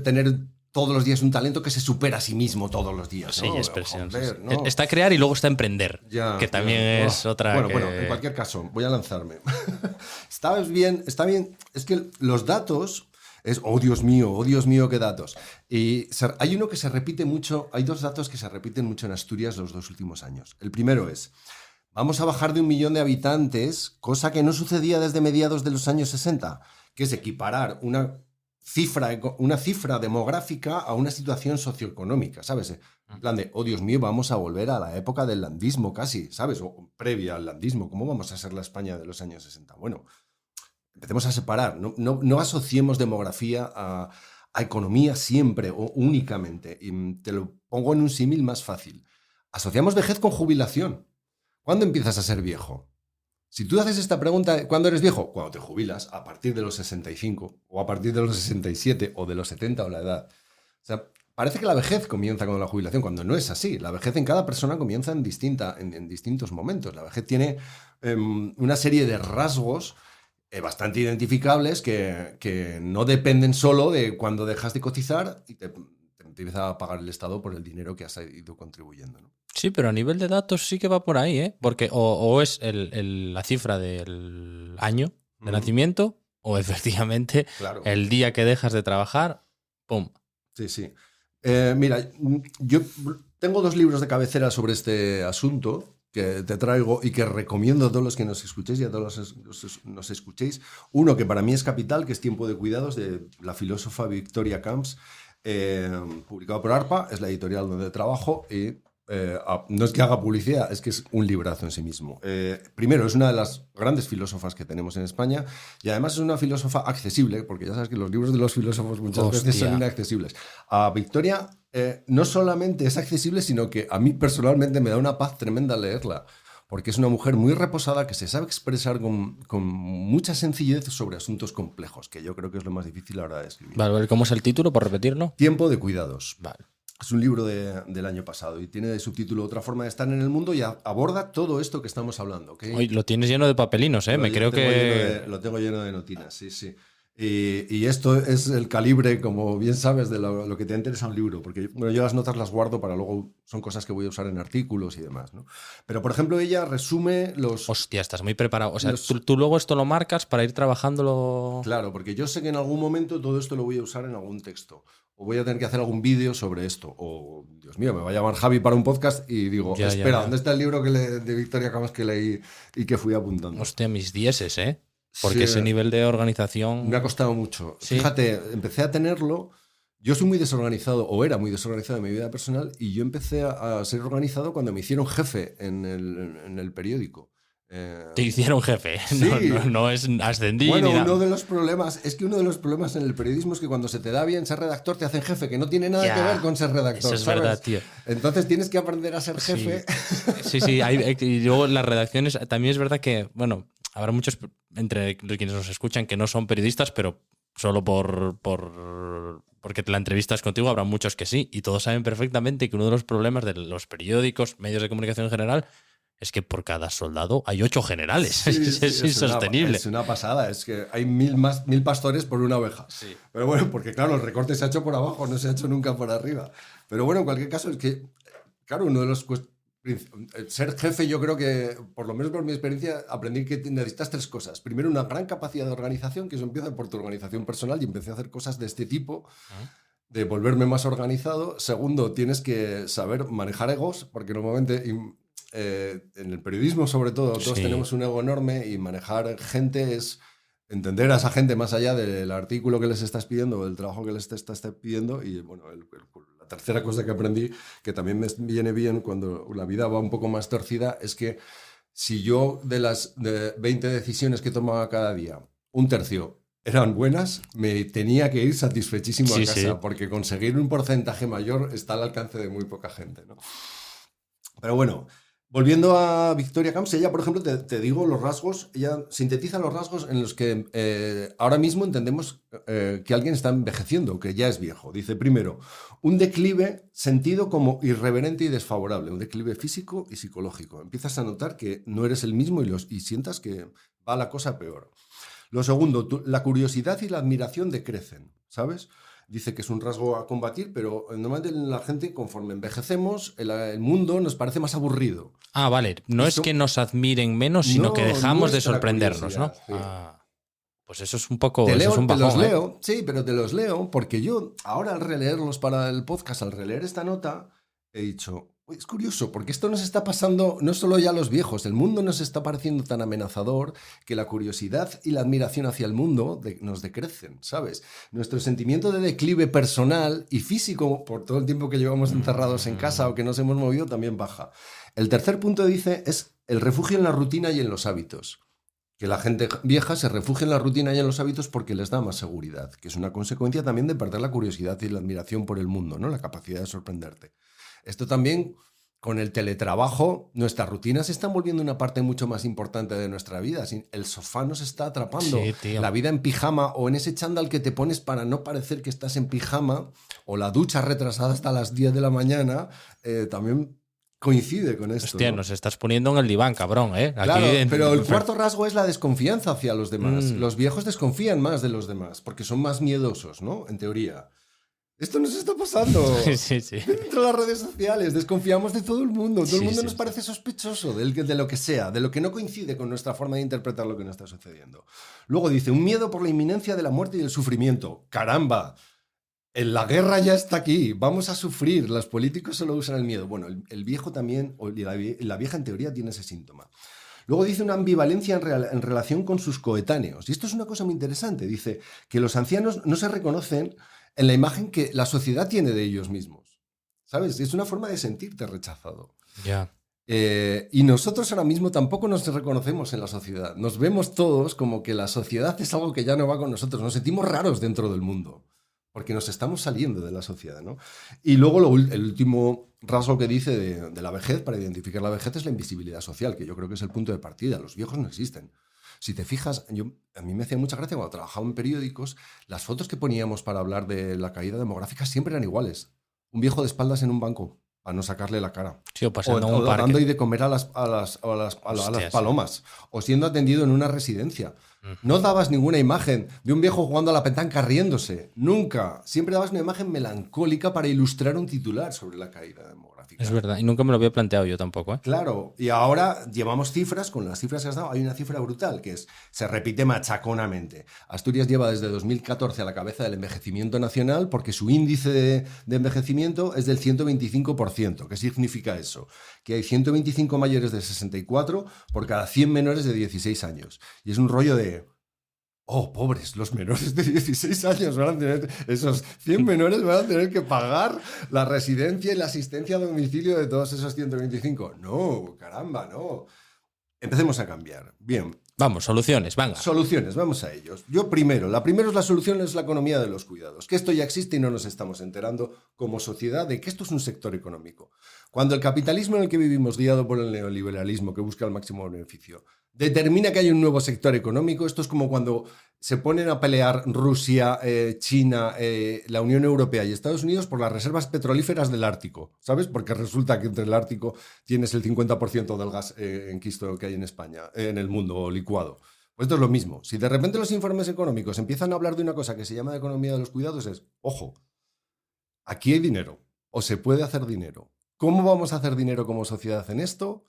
tener todos los días un talento que se supera a sí mismo todos los días. Sí, ¿no? expresión. Joder, Sí. ¿no? Está crear y luego está emprender, Ya, que también es otra. Bueno, en cualquier caso, voy a lanzarme. Está bien. Es que los datos... oh Dios mío, qué datos. Y hay uno que se repite mucho, hay 2 datos que se repiten mucho en Asturias los 2 últimos años. El primero es, vamos a bajar de 1.000.000 de habitantes, cosa que no sucedía desde mediados de los años 60, que es equiparar una una cifra demográfica a una situación socioeconómica, ¿sabes? En plan de, oh Dios mío, vamos a volver a la época del landismo casi, ¿sabes? O previa al landismo, ¿cómo vamos a ser la España de los años 60? Bueno, empecemos a separar, no asociemos demografía a economía siempre o únicamente. Y te lo pongo en un símil más fácil. Asociamos vejez con jubilación. ¿Cuándo empiezas a ser viejo? Si tú haces esta pregunta, ¿cuándo eres viejo? Cuando te jubilas, a partir de los 65, o a partir de los 67, o de los 70, o la edad. O sea, parece que la vejez comienza con la jubilación, cuando no es así. La vejez en cada persona comienza en distintos momentos. La vejez tiene una serie de rasgos bastante identificables que no dependen solo de cuando dejas de cotizar y te empieza a pagar el Estado por el dinero que has ido contribuyendo, ¿no? Sí, pero a nivel de datos sí que va por ahí, ¿eh? Porque o es la cifra del año de nacimiento o efectivamente el día que dejas de trabajar, ¡pum! Sí, sí. Mira, yo tengo 2 libros de cabecera sobre este asunto que te traigo y que recomiendo a todos los que nos escuchéis y a todos los que nos escuchéis. Uno que para mí es capital, que es Tiempo de cuidados, de la filósofa Victoria Camps, publicado por ARPA, es la editorial donde trabajo y no es que haga publicidad, es que es un librazo en sí mismo. Primero, es una de las grandes filósofas que tenemos en España y además es una filósofa accesible, porque ya sabes que los libros de los filósofos muchas veces son inaccesibles. A Victoria no solamente es accesible, sino que a mí personalmente me da una paz tremenda leerla, porque es una mujer muy reposada que se sabe expresar con mucha sencillez sobre asuntos complejos, que yo creo que es lo más difícil a la hora de escribir. Vale, ¿cómo es el título, por repetirlo? Tiempo de cuidados. Vale. Es un libro del año pasado y tiene de subtítulo Otra forma de estar en el mundo y aborda todo esto que estamos hablando. ¿Okay? Hoy lo tienes lleno de papelinos, ¿eh? Lo tengo lleno de notinas, sí, sí. Y esto es el calibre, como bien sabes, de lo que te interesa un libro, porque bueno, yo las notas las guardo para luego, son cosas que voy a usar en artículos y demás, ¿no? Pero, por ejemplo, ella resume los... Hostia, estás muy preparado. O sea, tú luego esto lo marcas para ir trabajándolo... Claro, porque yo sé que en algún momento todo esto lo voy a usar en algún texto. O voy a tener que hacer algún vídeo sobre esto. O, Dios mío, me va a llamar Javi para un podcast y digo, espera, ¿dónde está el libro de Victoria Camps que leí y que fui apuntando? Hostia, mis dieces, ¿eh? Porque ese nivel de organización... Me ha costado mucho. ¿Sí? Fíjate, empecé a tenerlo... Yo soy muy desorganizado, o era muy desorganizado en mi vida personal, y yo empecé a ser organizado cuando me hicieron jefe en el periódico. Te hicieron jefe, sí. no es ascendí. Bueno, ni nada. uno de los problemas en el periodismo es que cuando se te da bien ser redactor te hacen jefe, que no tiene nada que ver con ser redactor. Eso es ¿sabes? verdad, tío. Entonces tienes que aprender a ser jefe. Sí, y luego las redacciones, también es verdad que, bueno, habrá muchos entre quienes nos escuchan que no son periodistas, pero solo porque la entrevistas contigo habrá muchos que sí, y todos saben perfectamente que uno de los problemas de los periódicos, medios de comunicación en general, es que por cada soldado hay 8 generales. Sí, es insostenible. Es una pasada. Es que hay 1000 pastores por una oveja. Sí. Pero bueno, porque claro, el recorte se ha hecho por abajo, no se ha hecho nunca por arriba. Pero bueno, en cualquier caso, es que, claro, uno de los... Ser jefe, yo creo que, por lo menos por mi experiencia, aprendí que necesitas 3 cosas. Primero, una gran capacidad de organización, que eso empieza por tu organización personal, y empecé a hacer cosas de este tipo, de volverme más organizado. Segundo, tienes que saber manejar egos, porque normalmente... en el periodismo, sobre todo, todos tenemos un ego enorme y manejar gente es entender a esa gente más allá del artículo que les estás pidiendo o del trabajo que les estás pidiendo. Y bueno, la tercera cosa que aprendí, que también me viene bien cuando la vida va un poco más torcida, es que si yo de las 20 decisiones que tomaba cada día, un tercio eran buenas, me tenía que ir satisfechísimo a casa, porque conseguir un porcentaje mayor está al alcance de muy poca gente, ¿no? Pero bueno, volviendo a Victoria Camps, ella, por ejemplo, te digo los rasgos, ella sintetiza los rasgos en los que ahora mismo entendemos que alguien está envejeciendo, que ya es viejo. Dice, primero, un declive sentido como irreverente y desfavorable, un declive físico y psicológico. Empiezas a notar que no eres el mismo y sientas que va la cosa peor. Lo segundo, la curiosidad y la admiración decrecen, ¿sabes? Dice que es un rasgo a combatir, pero normalmente la gente, conforme envejecemos, el mundo nos parece más aburrido. Ah, vale. No es que nos admiren menos, sino que dejamos de sorprendernos, ¿no? Sí. Pues eso es un poco... Te eso es un bajón, los leo, sí, pero te los leo porque yo ahora al releerlos para el podcast, al releer esta nota, he dicho, Es curioso, porque esto nos está pasando no solo ya a los viejos, el mundo nos está pareciendo tan amenazador que la curiosidad y la admiración hacia el mundo nos decrecen, ¿sabes? Nuestro sentimiento de declive personal y físico, por todo el tiempo que llevamos encerrados en casa o que nos hemos movido, también baja. El tercer punto, dice, es el refugio en la rutina y en los hábitos. Que la gente vieja se refugia en la rutina y en los hábitos porque les da más seguridad, que es una consecuencia también de perder la curiosidad y la admiración por el mundo, ¿no? La capacidad de sorprenderte. Esto también, con el teletrabajo, nuestras rutinas se están volviendo una parte mucho más importante de nuestra vida. El sofá nos está atrapando. Sí, tío. La vida en pijama o en ese chándal que te pones para no parecer que estás en pijama, o la ducha retrasada hasta las 10 de la mañana, también coincide con esto. Hostia, ¿no? Nos estás poniendo en el diván, cabrón, ¿eh? Aquí Claro, pero el cuarto rasgo es la desconfianza hacia los demás. Los viejos desconfían más de los demás porque son más miedosos, ¿no? En teoría. Esto nos está pasando. Sí. Dentro de las redes sociales desconfiamos de todo el mundo. Todo el mundo nos parece sí. sospechoso de lo que sea, de lo que no coincide con nuestra forma de interpretar lo que nos está sucediendo. Luego dice, un miedo por la inminencia de la muerte y del sufrimiento. ¡Caramba! La guerra ya está aquí, vamos a sufrir. Los políticos solo usan el miedo. Bueno, el viejo también, o la vieja en teoría tiene ese síntoma. Luego dice una ambivalencia en relación con sus coetáneos. Y esto es una cosa muy interesante. Dice que los ancianos no se reconocen en la imagen que la sociedad tiene de ellos mismos. ¿Sabes? Es una forma de sentirte rechazado. Ya. Y nosotros ahora mismo tampoco nos reconocemos en la sociedad. Nos vemos todos como que la sociedad es algo que ya no va con nosotros. Nos sentimos raros dentro del mundo. Porque nos estamos saliendo de la sociedad, ¿no? Y luego el último rasgo que dice de la vejez, para identificar la vejez, es la invisibilidad social, que yo creo que es el punto de partida. Los viejos no existen. Si te fijas, a mí me hacía mucha gracia cuando trabajaba en periódicos, las fotos que poníamos para hablar de la caída demográfica siempre eran iguales. Un viejo de espaldas en un banco, para no sacarle la cara. Sí, o pasando en un dando parque. y de comer a las palomas. O siendo atendido en una residencia. No dabas ninguna imagen de un viejo jugando a la petanca riéndose. Nunca. Siempre dabas una imagen melancólica para ilustrar un titular sobre la caída demográfica. Es verdad. Y nunca me lo había planteado yo tampoco, ¿eh? Claro. Y ahora llevamos cifras. Con las cifras que has dado, hay una cifra brutal que se repite machaconamente. Asturias lleva desde 2014 a la cabeza del envejecimiento nacional porque su índice de envejecimiento es del 125%. ¿Qué significa eso? Que hay 125 mayores de 64 por cada 100 menores de 16 años. Y es un rollo de... Oh, pobres, los menores de 16 años van a tener, esos 100 menores van a tener que pagar la residencia y la asistencia a domicilio de todos esos 125. No, caramba, no. Empecemos a cambiar. Bien. Vamos, soluciones, venga. Soluciones, vamos a ellos. La primera es la solución, es la economía de los cuidados. Que esto ya existe y no nos estamos enterando como sociedad de que esto es un sector económico. Cuando el capitalismo en el que vivimos, guiado por el neoliberalismo que busca el máximo beneficio, determina que hay un nuevo sector económico, esto es como cuando se ponen a pelear Rusia, China, la Unión Europea y Estados Unidos por las reservas petrolíferas del Ártico, ¿sabes? Porque resulta que entre el Ártico tienes el 50% del gas en quisto que hay en España, en el mundo licuado. Pues esto es lo mismo. Si de repente los informes económicos empiezan a hablar de una cosa que se llama economía de los cuidados, es, ojo, aquí hay dinero, o se puede hacer dinero. ¿Cómo vamos a hacer dinero como sociedad en esto?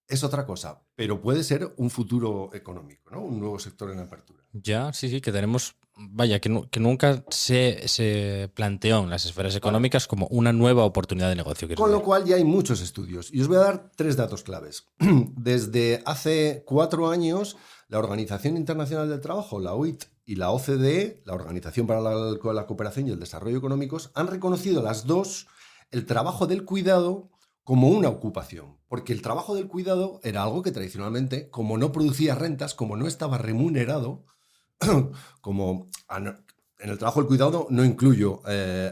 Es otra cosa, pero puede ser un futuro económico, ¿no? Un nuevo sector en apertura. Ya, sí, que tenemos, vaya, que nunca se planteó en las esferas económicas como una nueva oportunidad de negocio. Con lo cual ya hay muchos estudios. Y os voy a dar 3 datos claves. Desde hace 4 años, la Organización Internacional del Trabajo, la OIT, y la OCDE, la Organización para la Cooperación y el Desarrollo Económicos, han reconocido las dos el trabajo del cuidado como una ocupación, porque el trabajo del cuidado era algo que tradicionalmente, como no producía rentas, como no estaba remunerado, como en el trabajo del cuidado no incluyo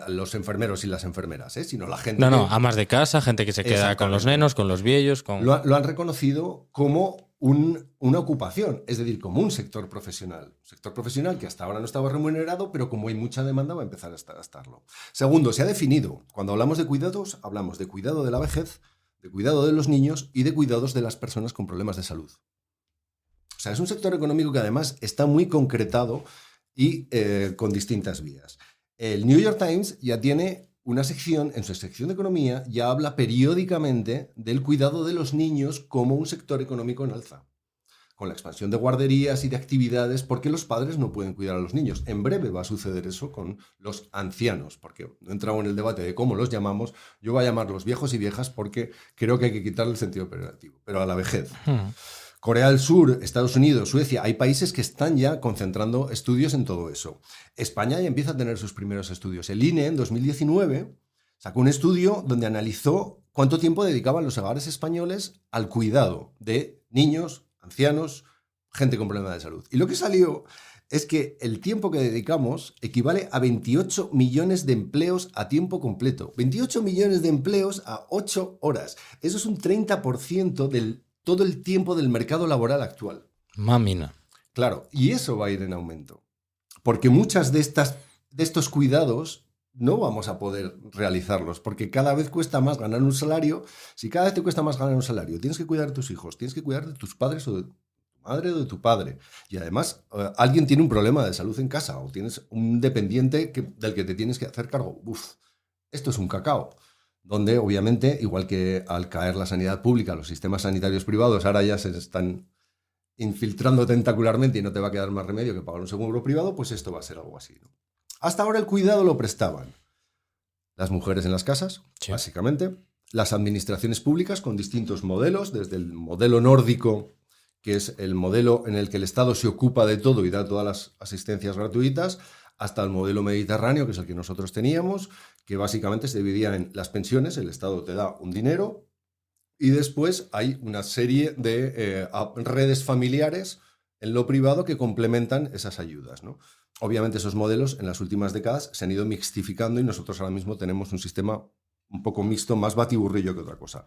los enfermeros y las enfermeras, sino la gente... No, amas de casa, gente que se queda con los nenos, con los viejos... Lo han reconocido como una ocupación, es decir, como un sector profesional. Un sector profesional que hasta ahora no estaba remunerado, pero como hay mucha demanda va a empezar a estarlo. Segundo, se ha definido, cuando hablamos de cuidados, hablamos de cuidado de la vejez, de cuidado de los niños y de cuidados de las personas con problemas de salud. O sea, es un sector económico que además está muy concretado y con distintas vías. El New York Times ya tiene una sección, en su sección de economía, ya habla periódicamente del cuidado de los niños como un sector económico en alza. con la expansión de guarderías y de actividades, porque los padres no pueden cuidar a los niños. En breve va a suceder eso con los ancianos, porque no he entrado en el debate de cómo los llamamos. Yo voy a llamarlos viejos y viejas porque creo que hay que quitarle el sentido peyorativo, pero a la vejez. Corea del Sur, Estados Unidos, Suecia, hay países que están ya concentrando estudios en todo eso. España ya empieza a tener sus primeros estudios. El INE en 2019 sacó un estudio donde analizó cuánto tiempo dedicaban los hogares españoles al cuidado de niños, ancianos, gente con problemas de salud. Y lo que salió es que el tiempo que dedicamos equivale a 28 millones de empleos a tiempo completo. 28 millones de empleos a 8 horas. Eso es un 30% del todo el tiempo del mercado laboral actual. Mamina. Claro, y eso va a ir en aumento. Porque muchas de estos cuidados no vamos a poder realizarlos, porque cada vez cuesta más ganar un salario. Si cada vez te cuesta más ganar un salario, tienes que cuidar de tus hijos, tienes que cuidar de tus padres o de tu madre o de tu padre. Y además, alguien tiene un problema de salud en casa o tienes un dependiente del que te tienes que hacer cargo. Esto es un cacao. Donde, obviamente, igual que al caer la sanidad pública, los sistemas sanitarios privados ahora ya se están infiltrando tentacularmente y no te va a quedar más remedio que pagar un seguro privado, pues esto va a ser algo así, ¿no? Hasta ahora el cuidado lo prestaban las mujeres en las casas, sí, básicamente, las administraciones públicas con distintos modelos, desde el modelo nórdico, que es el modelo en el que el Estado se ocupa de todo y da todas las asistencias gratuitas, hasta el modelo mediterráneo, que es el que nosotros teníamos, que básicamente se dividía en las pensiones, el Estado te da un dinero, y después hay una serie de redes familiares en lo privado que complementan esas ayudas, ¿no? Obviamente esos modelos en las últimas décadas se han ido mixtificando y nosotros ahora mismo tenemos un sistema un poco mixto, más batiburrillo que otra cosa.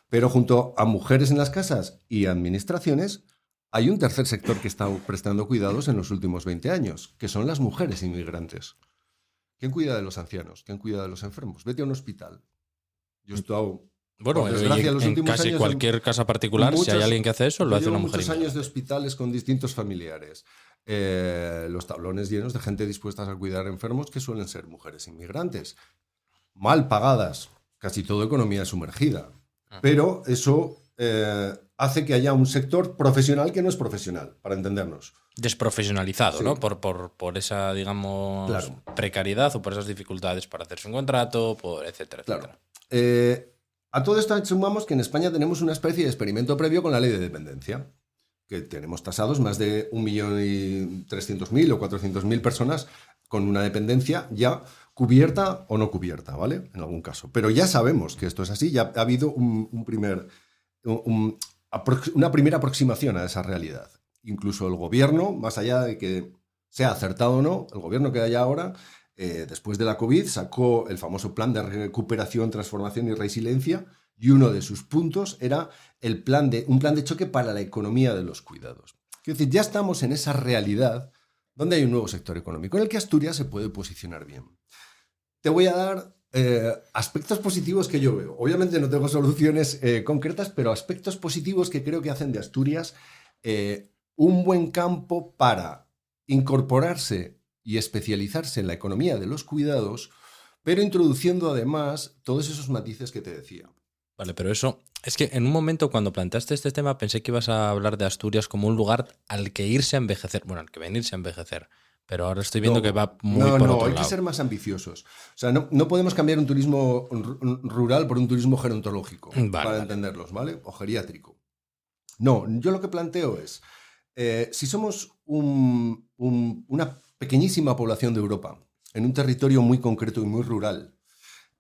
Pero junto a mujeres en las casas y administraciones, hay un tercer sector que está prestando cuidados en los últimos 20 años, que son las mujeres inmigrantes. ¿Quién cuida de los ancianos? ¿Quién cuida de los enfermos? Vete a un hospital. Yo he estado, por desgracia, los últimos años... En casi cualquier casa particular, si hay alguien que hace eso, lo hace una mujer. Muchos años de hospitales con distintos familiares. Los tablones llenos de gente dispuesta a cuidar enfermos que suelen ser mujeres inmigrantes. Mal pagadas, casi todo economía sumergida. Pero eso hace que haya un sector profesional que no es profesional, para entendernos. Desprofesionalizado, sí, ¿no? Por esa, digamos, claro, precariedad o por esas dificultades para hacerse un contrato, etcétera, claro, etcétera. A todo esto sumamos que en España tenemos una especie de experimento previo con la ley de dependencia, que tenemos tasados más de 1.300.000 o 400.000 personas con una dependencia ya cubierta o no cubierta, ¿vale? En algún caso. Pero ya sabemos que esto es así, ya ha habido una primera aproximación a esa realidad. Incluso el gobierno, más allá de que sea acertado o no, el gobierno que hay ahora, después de la COVID, sacó el famoso plan de recuperación, transformación y resiliencia, y uno de sus puntos era un plan de choque para la economía de los cuidados. Es decir, ya estamos en esa realidad donde hay un nuevo sector económico en el que Asturias se puede posicionar bien. Te voy a dar aspectos positivos que yo veo. Obviamente no tengo soluciones concretas, pero aspectos positivos que creo que hacen de Asturias un buen campo para incorporarse y especializarse en la economía de los cuidados, pero introduciendo además todos esos matices que te decía. Vale, pero eso... Es que en un momento cuando planteaste este tema pensé que ibas a hablar de Asturias como un lugar al que irse a envejecer. Bueno, al que venirse a envejecer. Pero ahora estoy viendo que va muy por otro lado. No, hay que ser más ambiciosos. O sea, no podemos cambiar un turismo rural por un turismo gerontológico, para entenderlos, ¿vale? O geriátrico. No, yo lo que planteo es, si somos una pequeñísima población de Europa, en un territorio muy concreto y muy rural,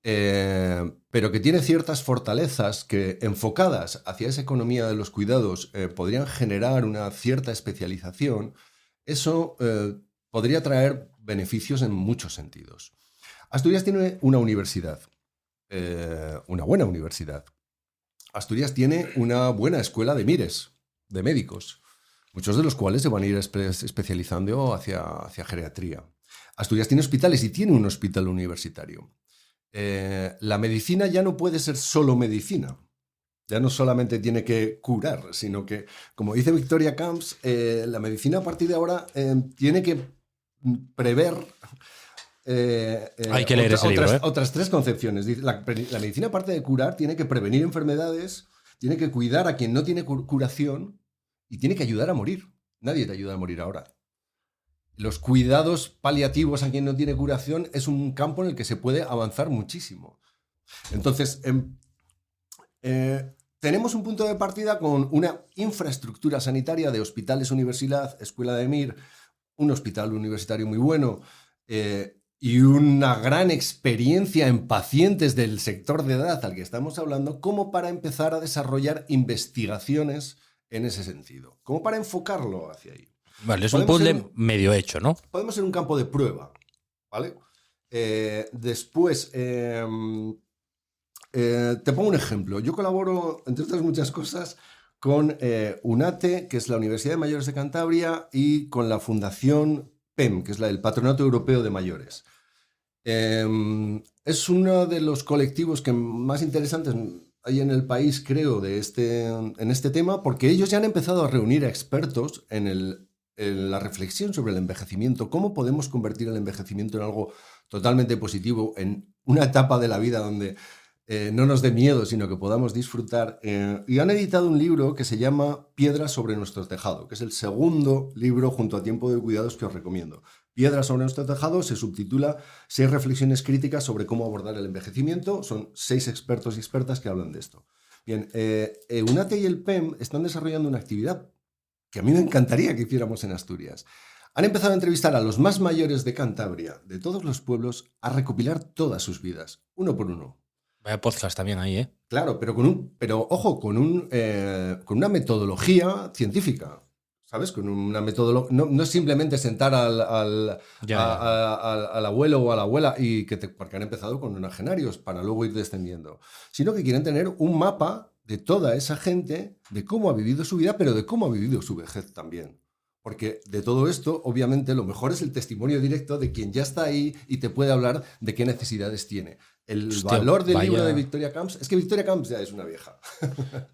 pero que tiene ciertas fortalezas que, enfocadas hacia esa economía de los cuidados, podrían generar una cierta especialización, eso podría traer beneficios en muchos sentidos. Asturias tiene una universidad, una buena universidad. Asturias tiene una buena escuela de MIRES, de médicos, muchos de los cuales se van a ir especializando hacia geriatría. Asturias tiene hospitales y tiene un hospital universitario. La medicina ya no puede ser solo medicina. Ya no solamente tiene que curar, sino que, como dice Victoria Camps, la medicina a partir de ahora tiene que prever hay que leer ese libro, otras tres concepciones. La medicina, aparte de curar, tiene que prevenir enfermedades, tiene que cuidar a quien no tiene curación y tiene que ayudar a morir. Nadie te ayuda a morir ahora. Los cuidados paliativos a quien no tiene curación es un campo en el que se puede avanzar muchísimo. Entonces, tenemos un punto de partida con una infraestructura sanitaria de hospitales, universidad, escuela de Mir, un hospital universitario muy bueno y una gran experiencia en pacientes del sector de edad al que estamos hablando, como para empezar a desarrollar investigaciones en ese sentido, como para enfocarlo hacia ahí. Vale, es un puzzle medio hecho, ¿no? Podemos ser un campo de prueba, ¿vale? Después, te pongo un ejemplo. Yo colaboro, entre otras muchas cosas, con UNATE, que es la Universidad de Mayores de Cantabria, y con la Fundación PEM, que es el Patronato Europeo de Mayores. Es uno de los colectivos que más interesantes hay en el país, creo, en este tema, porque ellos ya han empezado a reunir a expertos en la reflexión sobre el envejecimiento, cómo podemos convertir el envejecimiento en algo totalmente positivo, en una etapa de la vida donde no nos dé miedo, sino que podamos disfrutar. Y han editado un libro que se llama Piedras sobre nuestro tejado, que es el segundo libro junto a Tiempo de Cuidados que os recomiendo. Piedras sobre nuestro tejado se subtitula 6 reflexiones críticas sobre cómo abordar el envejecimiento. Son 6 expertos y expertas que hablan de esto. Bien, UNATE y el PEM están desarrollando una actividad que a mí me encantaría que hiciéramos en Asturias. Han empezado a entrevistar a los más mayores de Cantabria, de todos los pueblos, a recopilar todas sus vidas, uno por uno. Vaya podcast también ahí, ¿eh? Claro, pero ojo, con una metodología científica, ¿sabes? Con una metodología. No es simplemente sentar al abuelo o a la abuela porque han empezado con nonagenarios para luego ir descendiendo, sino que quieren tener un mapa de toda esa gente, de cómo ha vivido su vida, pero de cómo ha vivido su vejez también. Porque de todo esto, obviamente, lo mejor es el testimonio directo de quien ya está ahí y te puede hablar de qué necesidades tiene. Valor del libro de Victoria Camps es que Victoria Camps ya es una vieja.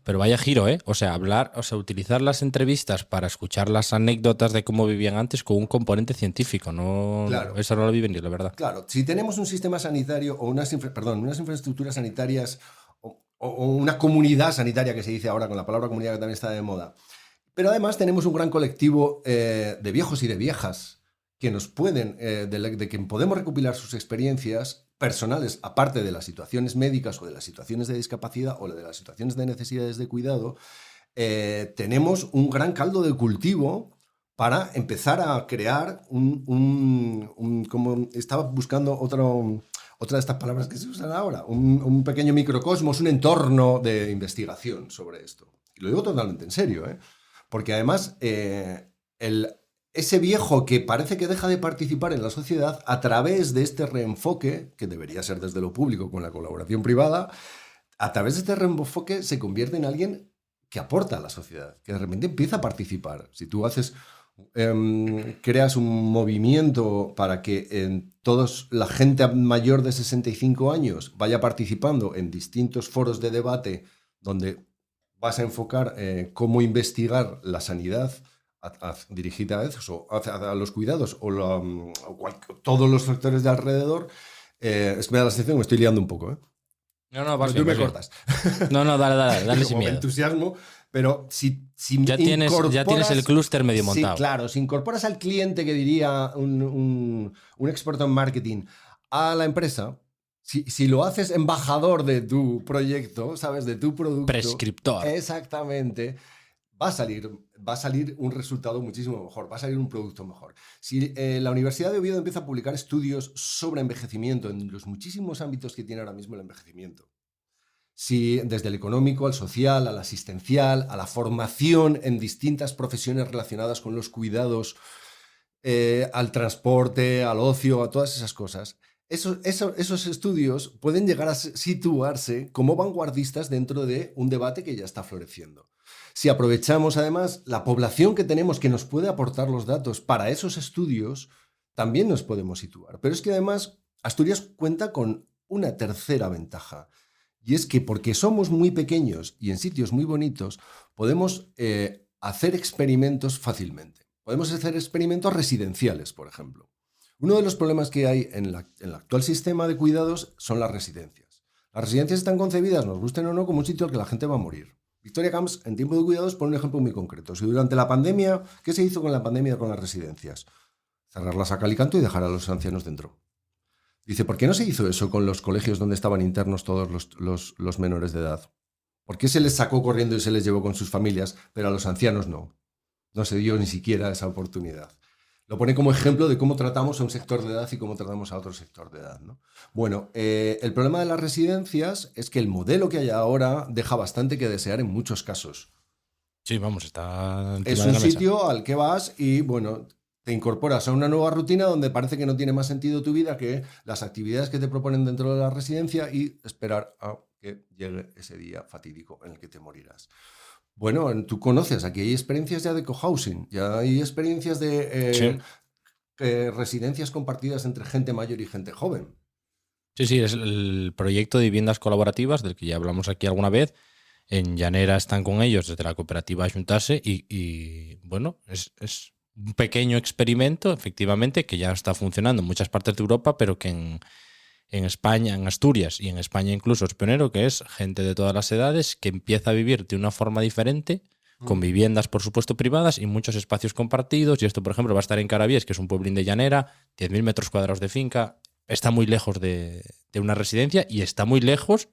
Pero vaya giro, ¿eh? O sea, utilizar las entrevistas para escuchar las anécdotas de cómo vivían antes con un componente científico, ¿no? Claro. Eso no lo vi venir, la verdad. Claro, si tenemos un sistema sanitario o unas infraestructuras sanitarias o una comunidad sanitaria, que se dice ahora con la palabra comunidad que también está de moda, pero además tenemos un gran colectivo de viejos y de viejas que nos pueden, de quien podemos recopilar sus experiencias personales, aparte de las situaciones médicas o de las situaciones de discapacidad o de las situaciones de necesidades de cuidado. Tenemos un gran caldo de cultivo para empezar a crear como estaba buscando otra de estas palabras que se usan ahora, un pequeño microcosmos, un entorno de investigación sobre esto. Y lo digo totalmente en serio, ¿eh? Porque además ese viejo que parece que deja de participar en la sociedad, a través de este reenfoque, que debería ser desde lo público con la colaboración privada, a través de este reenfoque se convierte en alguien que aporta a la sociedad, que de repente empieza a participar. Si tú creas un movimiento para que la gente mayor de 65 años vaya participando en distintos foros de debate donde vas a enfocar cómo investigar la sanidad dirigida a eso, a los cuidados o todos los factores de alrededor, es que me da la sensación que me estoy liando un poco, ¿eh? No, vas tú bien, me cortas. No, dale sin miedo. Entusiasmo, pero si ya tienes el clúster medio montado. Sí, claro, si incorporas al cliente, que diría un experto en marketing, a la empresa, si lo haces embajador de tu proyecto, ¿sabes? De tu producto. Prescriptor. Exactamente. Va a salir un resultado muchísimo mejor, va a salir un producto mejor. Si la Universidad de Oviedo empieza a publicar estudios sobre envejecimiento en los muchísimos ámbitos que tiene ahora mismo el envejecimiento, si desde el económico, al social, al asistencial, a la formación en distintas profesiones relacionadas con los cuidados, al transporte, al ocio, a todas esas cosas, esos estudios pueden llegar a situarse como vanguardistas dentro de un debate que ya está floreciendo. Si aprovechamos además la población que tenemos que nos puede aportar los datos para esos estudios, también nos podemos situar. Pero es que además Asturias cuenta con una tercera ventaja, y es que porque somos muy pequeños y en sitios muy bonitos, podemos hacer experimentos fácilmente. Podemos hacer experimentos residenciales, por ejemplo. Uno de los problemas que hay en el actual sistema de cuidados son las residencias. Las residencias están concebidas, nos gusten o no, como un sitio al que la gente va a morir. Victoria Camps, en tiempo de cuidados, pone un ejemplo muy concreto. Si durante la pandemia, ¿qué se hizo con la pandemia con las residencias? Cerrarlas a cal y canto y dejar a los ancianos dentro. Dice, ¿por qué no se hizo eso con los colegios donde estaban internos todos los menores de edad? ¿Por qué se les sacó corriendo y se les llevó con sus familias, pero a los ancianos no? No se dio ni siquiera esa oportunidad. Lo pone como ejemplo de cómo tratamos a un sector de edad y cómo tratamos a otro sector de edad, ¿no? Bueno, el problema de las residencias es que el modelo que hay ahora deja bastante que desear en muchos casos. Sí, vamos, está encima Es de un la mesa. sitio al que vas y, bueno, te incorporas a una nueva rutina donde parece que no tiene más sentido tu vida que las actividades que te proponen dentro de la residencia y esperar a que llegue ese día fatídico en el que te morirás. Bueno, tú conoces, aquí hay experiencias ya de cohousing, ya hay experiencias de Sí. residencias compartidas entre gente mayor y gente joven. Sí, es el proyecto de viviendas colaborativas del que ya hablamos aquí alguna vez. En Llanera están con ellos desde la cooperativa Juntase y bueno, es un pequeño experimento, efectivamente, que ya está funcionando en muchas partes de Europa, pero que en España, en Asturias y en España incluso es pionero, que es gente de todas las edades que empieza a vivir de una forma diferente, con viviendas, por supuesto, privadas y muchos espacios compartidos. Y esto, por ejemplo, va a estar en Carabies, que es un pueblín de Llanera, 10.000 metros cuadrados de finca. Está muy lejos de una residencia y está muy lejos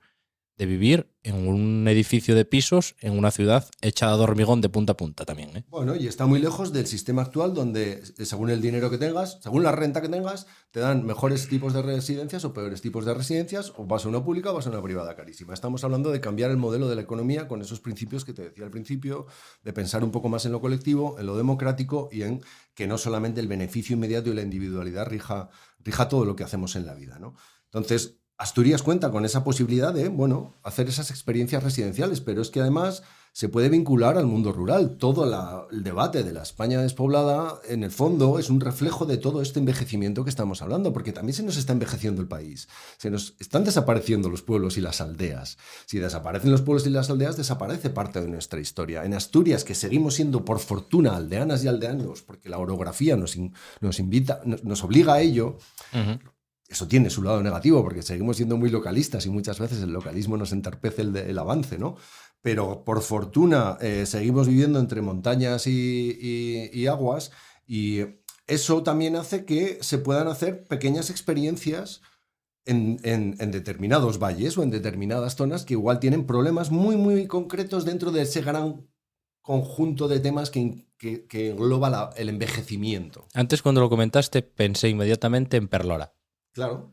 de vivir en un edificio de pisos en una ciudad hecha de hormigón de punta a punta también, ¿eh? Bueno, y está muy lejos del sistema actual donde, según el dinero que tengas, según la renta que tengas, te dan mejores tipos de residencias o peores tipos de residencias, o vas a una pública o vas a una privada carísima. Estamos hablando de cambiar el modelo de la economía con esos principios que te decía al principio, de pensar un poco más en lo colectivo, en lo democrático y en que no solamente el beneficio inmediato y la individualidad rija todo lo que hacemos en la vida, ¿no? Entonces, Asturias cuenta con esa posibilidad de, bueno, hacer esas experiencias residenciales, pero es que además se puede vincular al mundo rural. Todo el debate de la España despoblada, en el fondo, es un reflejo de todo este envejecimiento que estamos hablando, porque también se nos está envejeciendo el país. Se nos están desapareciendo los pueblos y las aldeas. Si desaparecen los pueblos y las aldeas, desaparece parte de nuestra historia. En Asturias, que seguimos siendo, por fortuna, aldeanas y aldeanos, porque la orografía nos obliga a ello. Uh-huh. Eso tiene su lado negativo, porque seguimos siendo muy localistas y muchas veces el localismo nos entorpece el avance, ¿no? Pero por fortuna seguimos viviendo entre montañas y aguas, y eso también hace que se puedan hacer pequeñas experiencias en determinados valles o en determinadas zonas que igual tienen problemas muy, muy concretos dentro de ese gran conjunto de temas que engloba el envejecimiento. Antes, cuando lo comentaste, pensé inmediatamente en Perlora. Claro.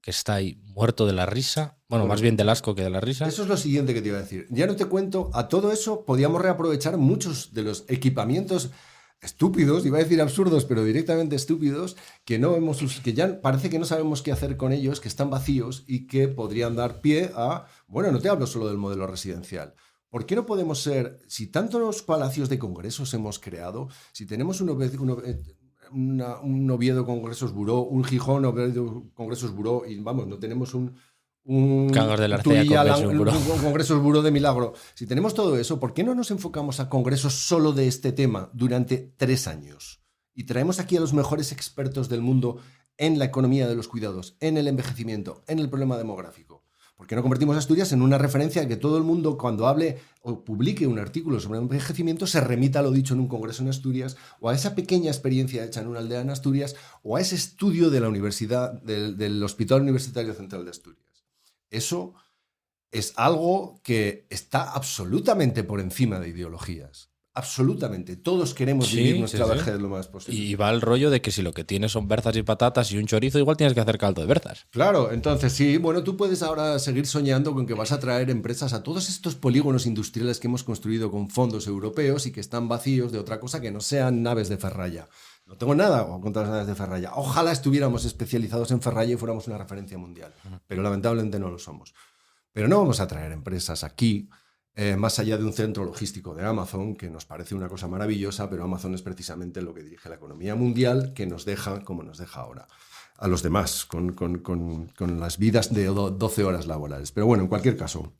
Que está ahí muerto de la risa. Bueno, más bien del asco que de la risa. Eso es lo siguiente que te iba a decir. Ya no te cuento, a todo eso podíamos reaprovechar muchos de los equipamientos estúpidos, iba a decir absurdos, pero directamente estúpidos, que ya parece que no sabemos qué hacer con ellos, que están vacíos y que podrían dar pie a... Bueno, no te hablo solo del modelo residencial. ¿Por qué no podemos ser, si tantos palacios de congresos hemos creado, si tenemos un Oviedo Congresos Buró, un Gijón Oviedo Congresos Buró, y vamos, no tenemos un Cangas de la Arcea, Congresos Buró de Milagro. Si tenemos todo eso, ¿por qué no nos enfocamos a congresos solo de este tema durante 3 años? Y traemos aquí a los mejores expertos del mundo en la economía de los cuidados, en el envejecimiento, en el problema demográfico. ¿Por qué no convertimos a Asturias en una referencia que todo el mundo, cuando hable o publique un artículo sobre el envejecimiento, se remita a lo dicho en un congreso en Asturias, o a esa pequeña experiencia hecha en una aldea en Asturias, o a ese estudio de la universidad, del Hospital Universitario Central de Asturias? Eso es algo que está absolutamente por encima de ideologías. Absolutamente. Todos queremos vivir nuestra vejez lo más posible. Y va el rollo de que si lo que tienes son berzas y patatas y un chorizo, igual tienes que hacer caldo de berzas. Claro, entonces sí, bueno, tú puedes ahora seguir soñando con que vas a traer empresas a todos estos polígonos industriales que hemos construido con fondos europeos y que están vacíos de otra cosa que no sean naves de ferralla. No tengo nada contra las naves de ferralla. Ojalá estuviéramos especializados en ferralla y fuéramos una referencia mundial, pero lamentablemente no lo somos. Pero no vamos a traer empresas aquí, más allá de un centro logístico de Amazon, que nos parece una cosa maravillosa, pero Amazon es precisamente lo que dirige la economía mundial, que nos deja como nos deja ahora a los demás, con las vidas de 12 horas laborales. Pero bueno, en cualquier caso,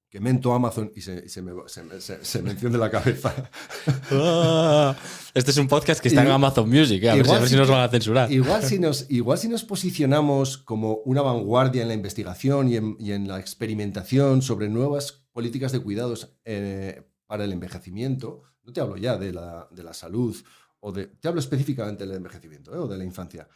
que mento Amazon y se me enciende la cabeza. Este es un podcast que está en Amazon Music, a ver si nos van a censurar. Igual si nos posicionamos como una vanguardia en la investigación y en la experimentación sobre nuevas políticas de cuidados para el envejecimiento, no te hablo ya de la salud, te hablo específicamente del envejecimiento o de la infancia.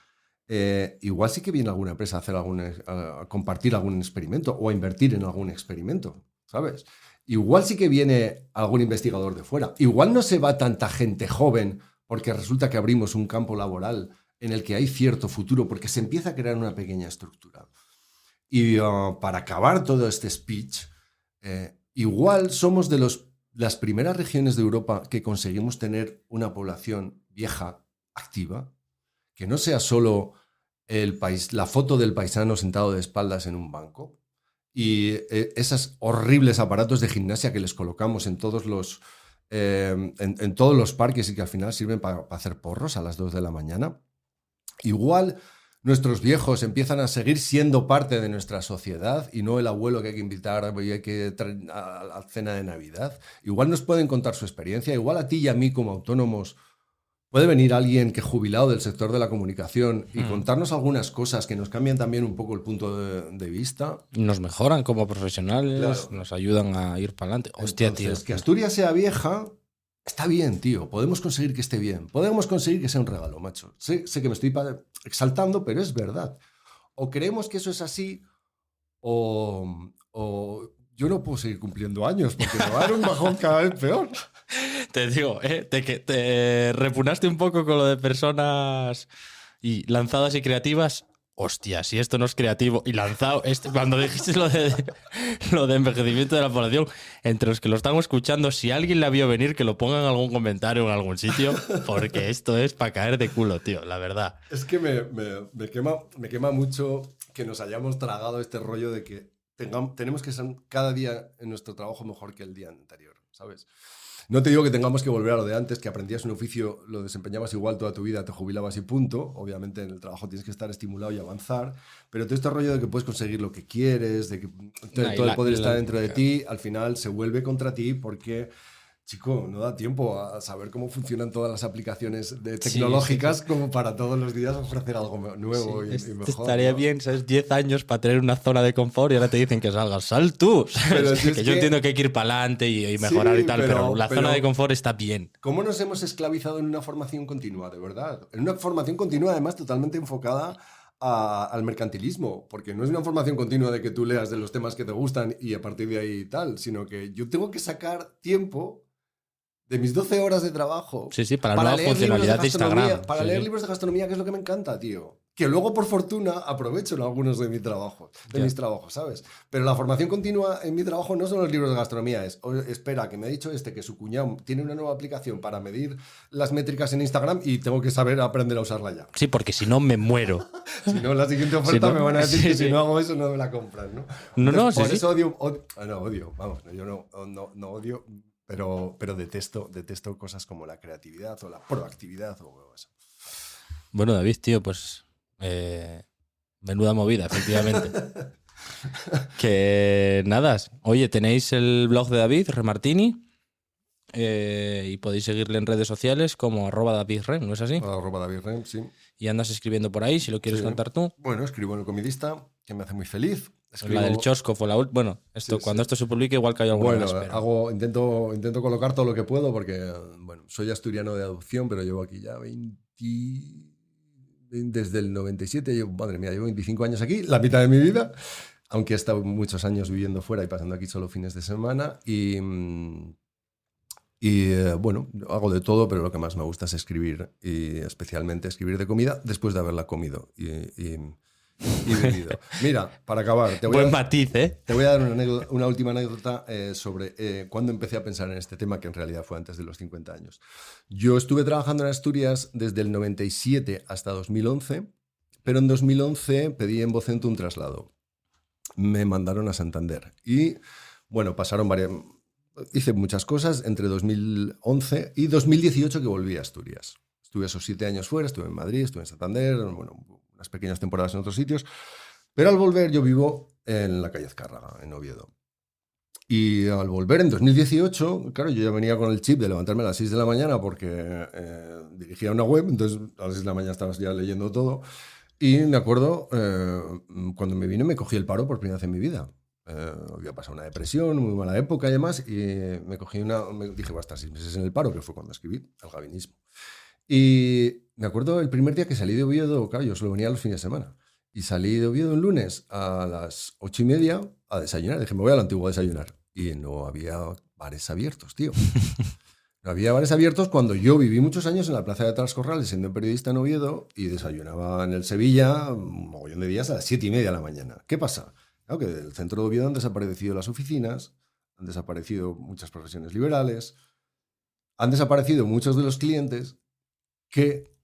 Igual sí que viene alguna empresa a compartir algún experimento o a invertir en algún experimento, ¿sabes? Igual sí que viene algún investigador de fuera. Igual no se va tanta gente joven porque resulta que abrimos un campo laboral en el que hay cierto futuro porque se empieza a crear una pequeña estructura. Y para acabar todo este speech, igual somos de las primeras regiones de Europa que conseguimos tener una población vieja, activa, que no sea solo la foto del paisano sentado de espaldas en un banco y esos horribles aparatos de gimnasia que les colocamos en todos los parques y que al final sirven para hacer porros a las 2 de la mañana. Igual nuestros viejos empiezan a seguir siendo parte de nuestra sociedad y no el abuelo que hay que invitar y hay que traer a la cena de Navidad. Igual nos pueden contar su experiencia. Igual a ti y a mí como autónomos puede venir alguien que jubilado del sector de la comunicación y contarnos algunas cosas que nos cambian también un poco el punto de vista. Nos mejoran como profesionales, claro. Nos ayudan a ir para adelante. Hostia, entonces, tío. Que Asturias sea vieja, está bien, tío. Podemos conseguir que esté bien. Podemos conseguir que sea un regalo, macho. Sé que me estoy exaltando, pero es verdad. O creemos que eso es así, o yo no puedo seguir cumpliendo años porque me va a dar un bajón cada vez peor. Te digo, te repugnaste un poco con lo de personas y lanzadas y creativas. Hostia, si esto no es creativo y lanzado, cuando dijiste lo de envejecimiento de la población, entre los que lo están escuchando, si alguien la vio venir, que lo ponga en algún comentario o en algún sitio, porque esto es para caer de culo, tío, la verdad. Es que me quema mucho que nos hayamos tragado este rollo de que tenemos que ser cada día en nuestro trabajo mejor que el día anterior, ¿sabes? No te digo que tengamos que volver a lo de antes, que aprendías un oficio, lo desempeñabas igual toda tu vida, te jubilabas y punto. Obviamente en el trabajo tienes que estar estimulado y avanzar, pero todo este rollo de que puedes conseguir lo que quieres, de que todo el poder está dentro de ti, al final se vuelve contra ti porque, chico, no da tiempo a saber cómo funcionan todas las aplicaciones tecnológicas como para todos los días ofrecer algo nuevo y mejor. Estaría bien, ¿sabes? 10 años para tener una zona de confort y ahora te dicen que salgas. ¡Sal tú! Pero yo entiendo que hay que ir para adelante y mejorar y tal, pero la zona de confort está bien. ¿Cómo nos hemos esclavizado en una formación continua, de verdad? En una formación continua, además, totalmente enfocada al mercantilismo, porque no es una formación continua de que tú leas de los temas que te gustan y a partir de ahí tal, sino que yo tengo que sacar tiempo de mis 12 horas de trabajo. Sí, para la nueva funcionalidad de Instagram. Para leer libros de gastronomía, que es lo que me encanta, tío. Que luego, por fortuna, aprovecho en algunos de mis trabajos, ¿sabes? Pero la formación continua en mi trabajo no son los libros de gastronomía, espera, que me ha dicho que su cuñado tiene una nueva aplicación para medir las métricas en Instagram y tengo que saber aprender a usarla ya. Sí, porque si no me muero. Si no, en la siguiente oferta me van a decir que si no hago eso no me la compran, ¿no? Entonces, por eso odio, vamos, yo no odio, pero detesto cosas como la creatividad o la proactividad o eso. Bueno, David, tío, pues menuda movida, efectivamente. Que nada, oye, tenéis el blog de David, Remartini, y podéis seguirle en redes sociales como @DavidRem, ¿no es así? @DavidRem, sí. Y andas escribiendo por ahí, si lo quieres contar tú. Bueno, escribo en El Comidista, que me hace muy feliz. La del Chosco fue la última. Bueno, cuando esto se publique igual que hay alguna vez. Pero... intento colocar todo lo que puedo porque, bueno, soy asturiano de adopción, pero llevo aquí ya desde el 97, madre mía, llevo 25 años aquí, la mitad de mi vida, aunque he estado muchos años viviendo fuera y pasando aquí solo fines de semana. Y bueno, hago de todo, pero lo que más me gusta es escribir, y especialmente escribir de comida después de haberla comido y bebido. Mira, para acabar, te voy a dar una última anécdota sobre cuándo empecé a pensar en este tema, que en realidad fue antes de los 50 años. Yo estuve trabajando en Asturias desde el 97 hasta 2011, pero en 2011 pedí en Vocento un traslado. Me mandaron a Santander y, bueno, hice muchas cosas entre 2011 y 2018 que volví a Asturias. Estuve esos 7 años fuera, estuve en Madrid, estuve en Santander, bueno, unas pequeñas temporadas en otros sitios, pero al volver yo vivo en la calle Azcárraga, en Oviedo. Y al volver en 2018, claro, yo ya venía con el chip de levantarme a las 6 de la mañana porque dirigía una web, entonces a las 6 de la mañana estabas ya leyendo todo. Y me acuerdo, cuando me vine me cogí el paro por primera vez en mi vida. Había pasado una depresión, muy mala época y demás, y me dije, voy a estar 6 meses en el paro, que fue cuando escribí El Gabinismo. Y me acuerdo el primer día que salí de Oviedo, claro, yo solo venía los fines de semana, y salí de Oviedo un lunes a las 8:30 a desayunar. Dije, me voy a la Antigua a desayunar. Y no había bares abiertos, tío. No había bares abiertos cuando yo viví muchos años en la Plaza de Trascorrales siendo periodista en Oviedo y desayunaba en el Sevilla un mogollón de días a las 7:30 de la mañana. ¿Qué pasa? Claro que del centro de Oviedo han desaparecido las oficinas, han desaparecido muchas profesiones liberales, han desaparecido muchos de los clientes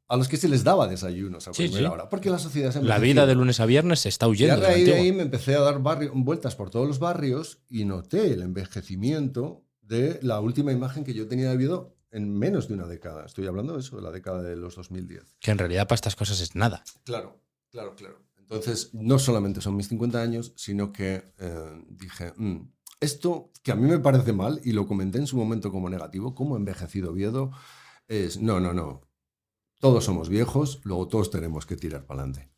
a los que se les daba desayunos a primera hora, porque la sociedad se La vida de lunes a viernes se está huyendo. Y a raíz de ahí me empecé a dar vueltas por todos los barrios y noté el envejecimiento de la última imagen que yo tenía de Oviedo en menos de una década. Estoy hablando de eso, de la década de los 2010. Que en realidad para estas cosas es nada. Claro. Entonces, no solamente son mis 50 años, sino que dije, esto que a mí me parece mal, y lo comenté en su momento como negativo, cómo ha envejecido Oviedo, es no. Todos somos viejos, luego todos tenemos que tirar para adelante.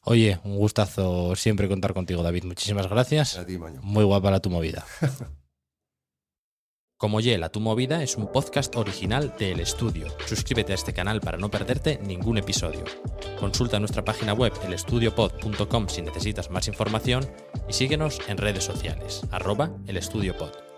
Oye, un gustazo siempre contar contigo, David. Muchísimas gracias. A ti, Maño. Muy guapa la Tu Movida. Como Ye, la Tu Movida es un podcast original de El Estudio. Suscríbete a este canal para no perderte ningún episodio. Consulta nuestra página web elestudiopod.com si necesitas más información y síguenos en redes sociales, @elestudiopod.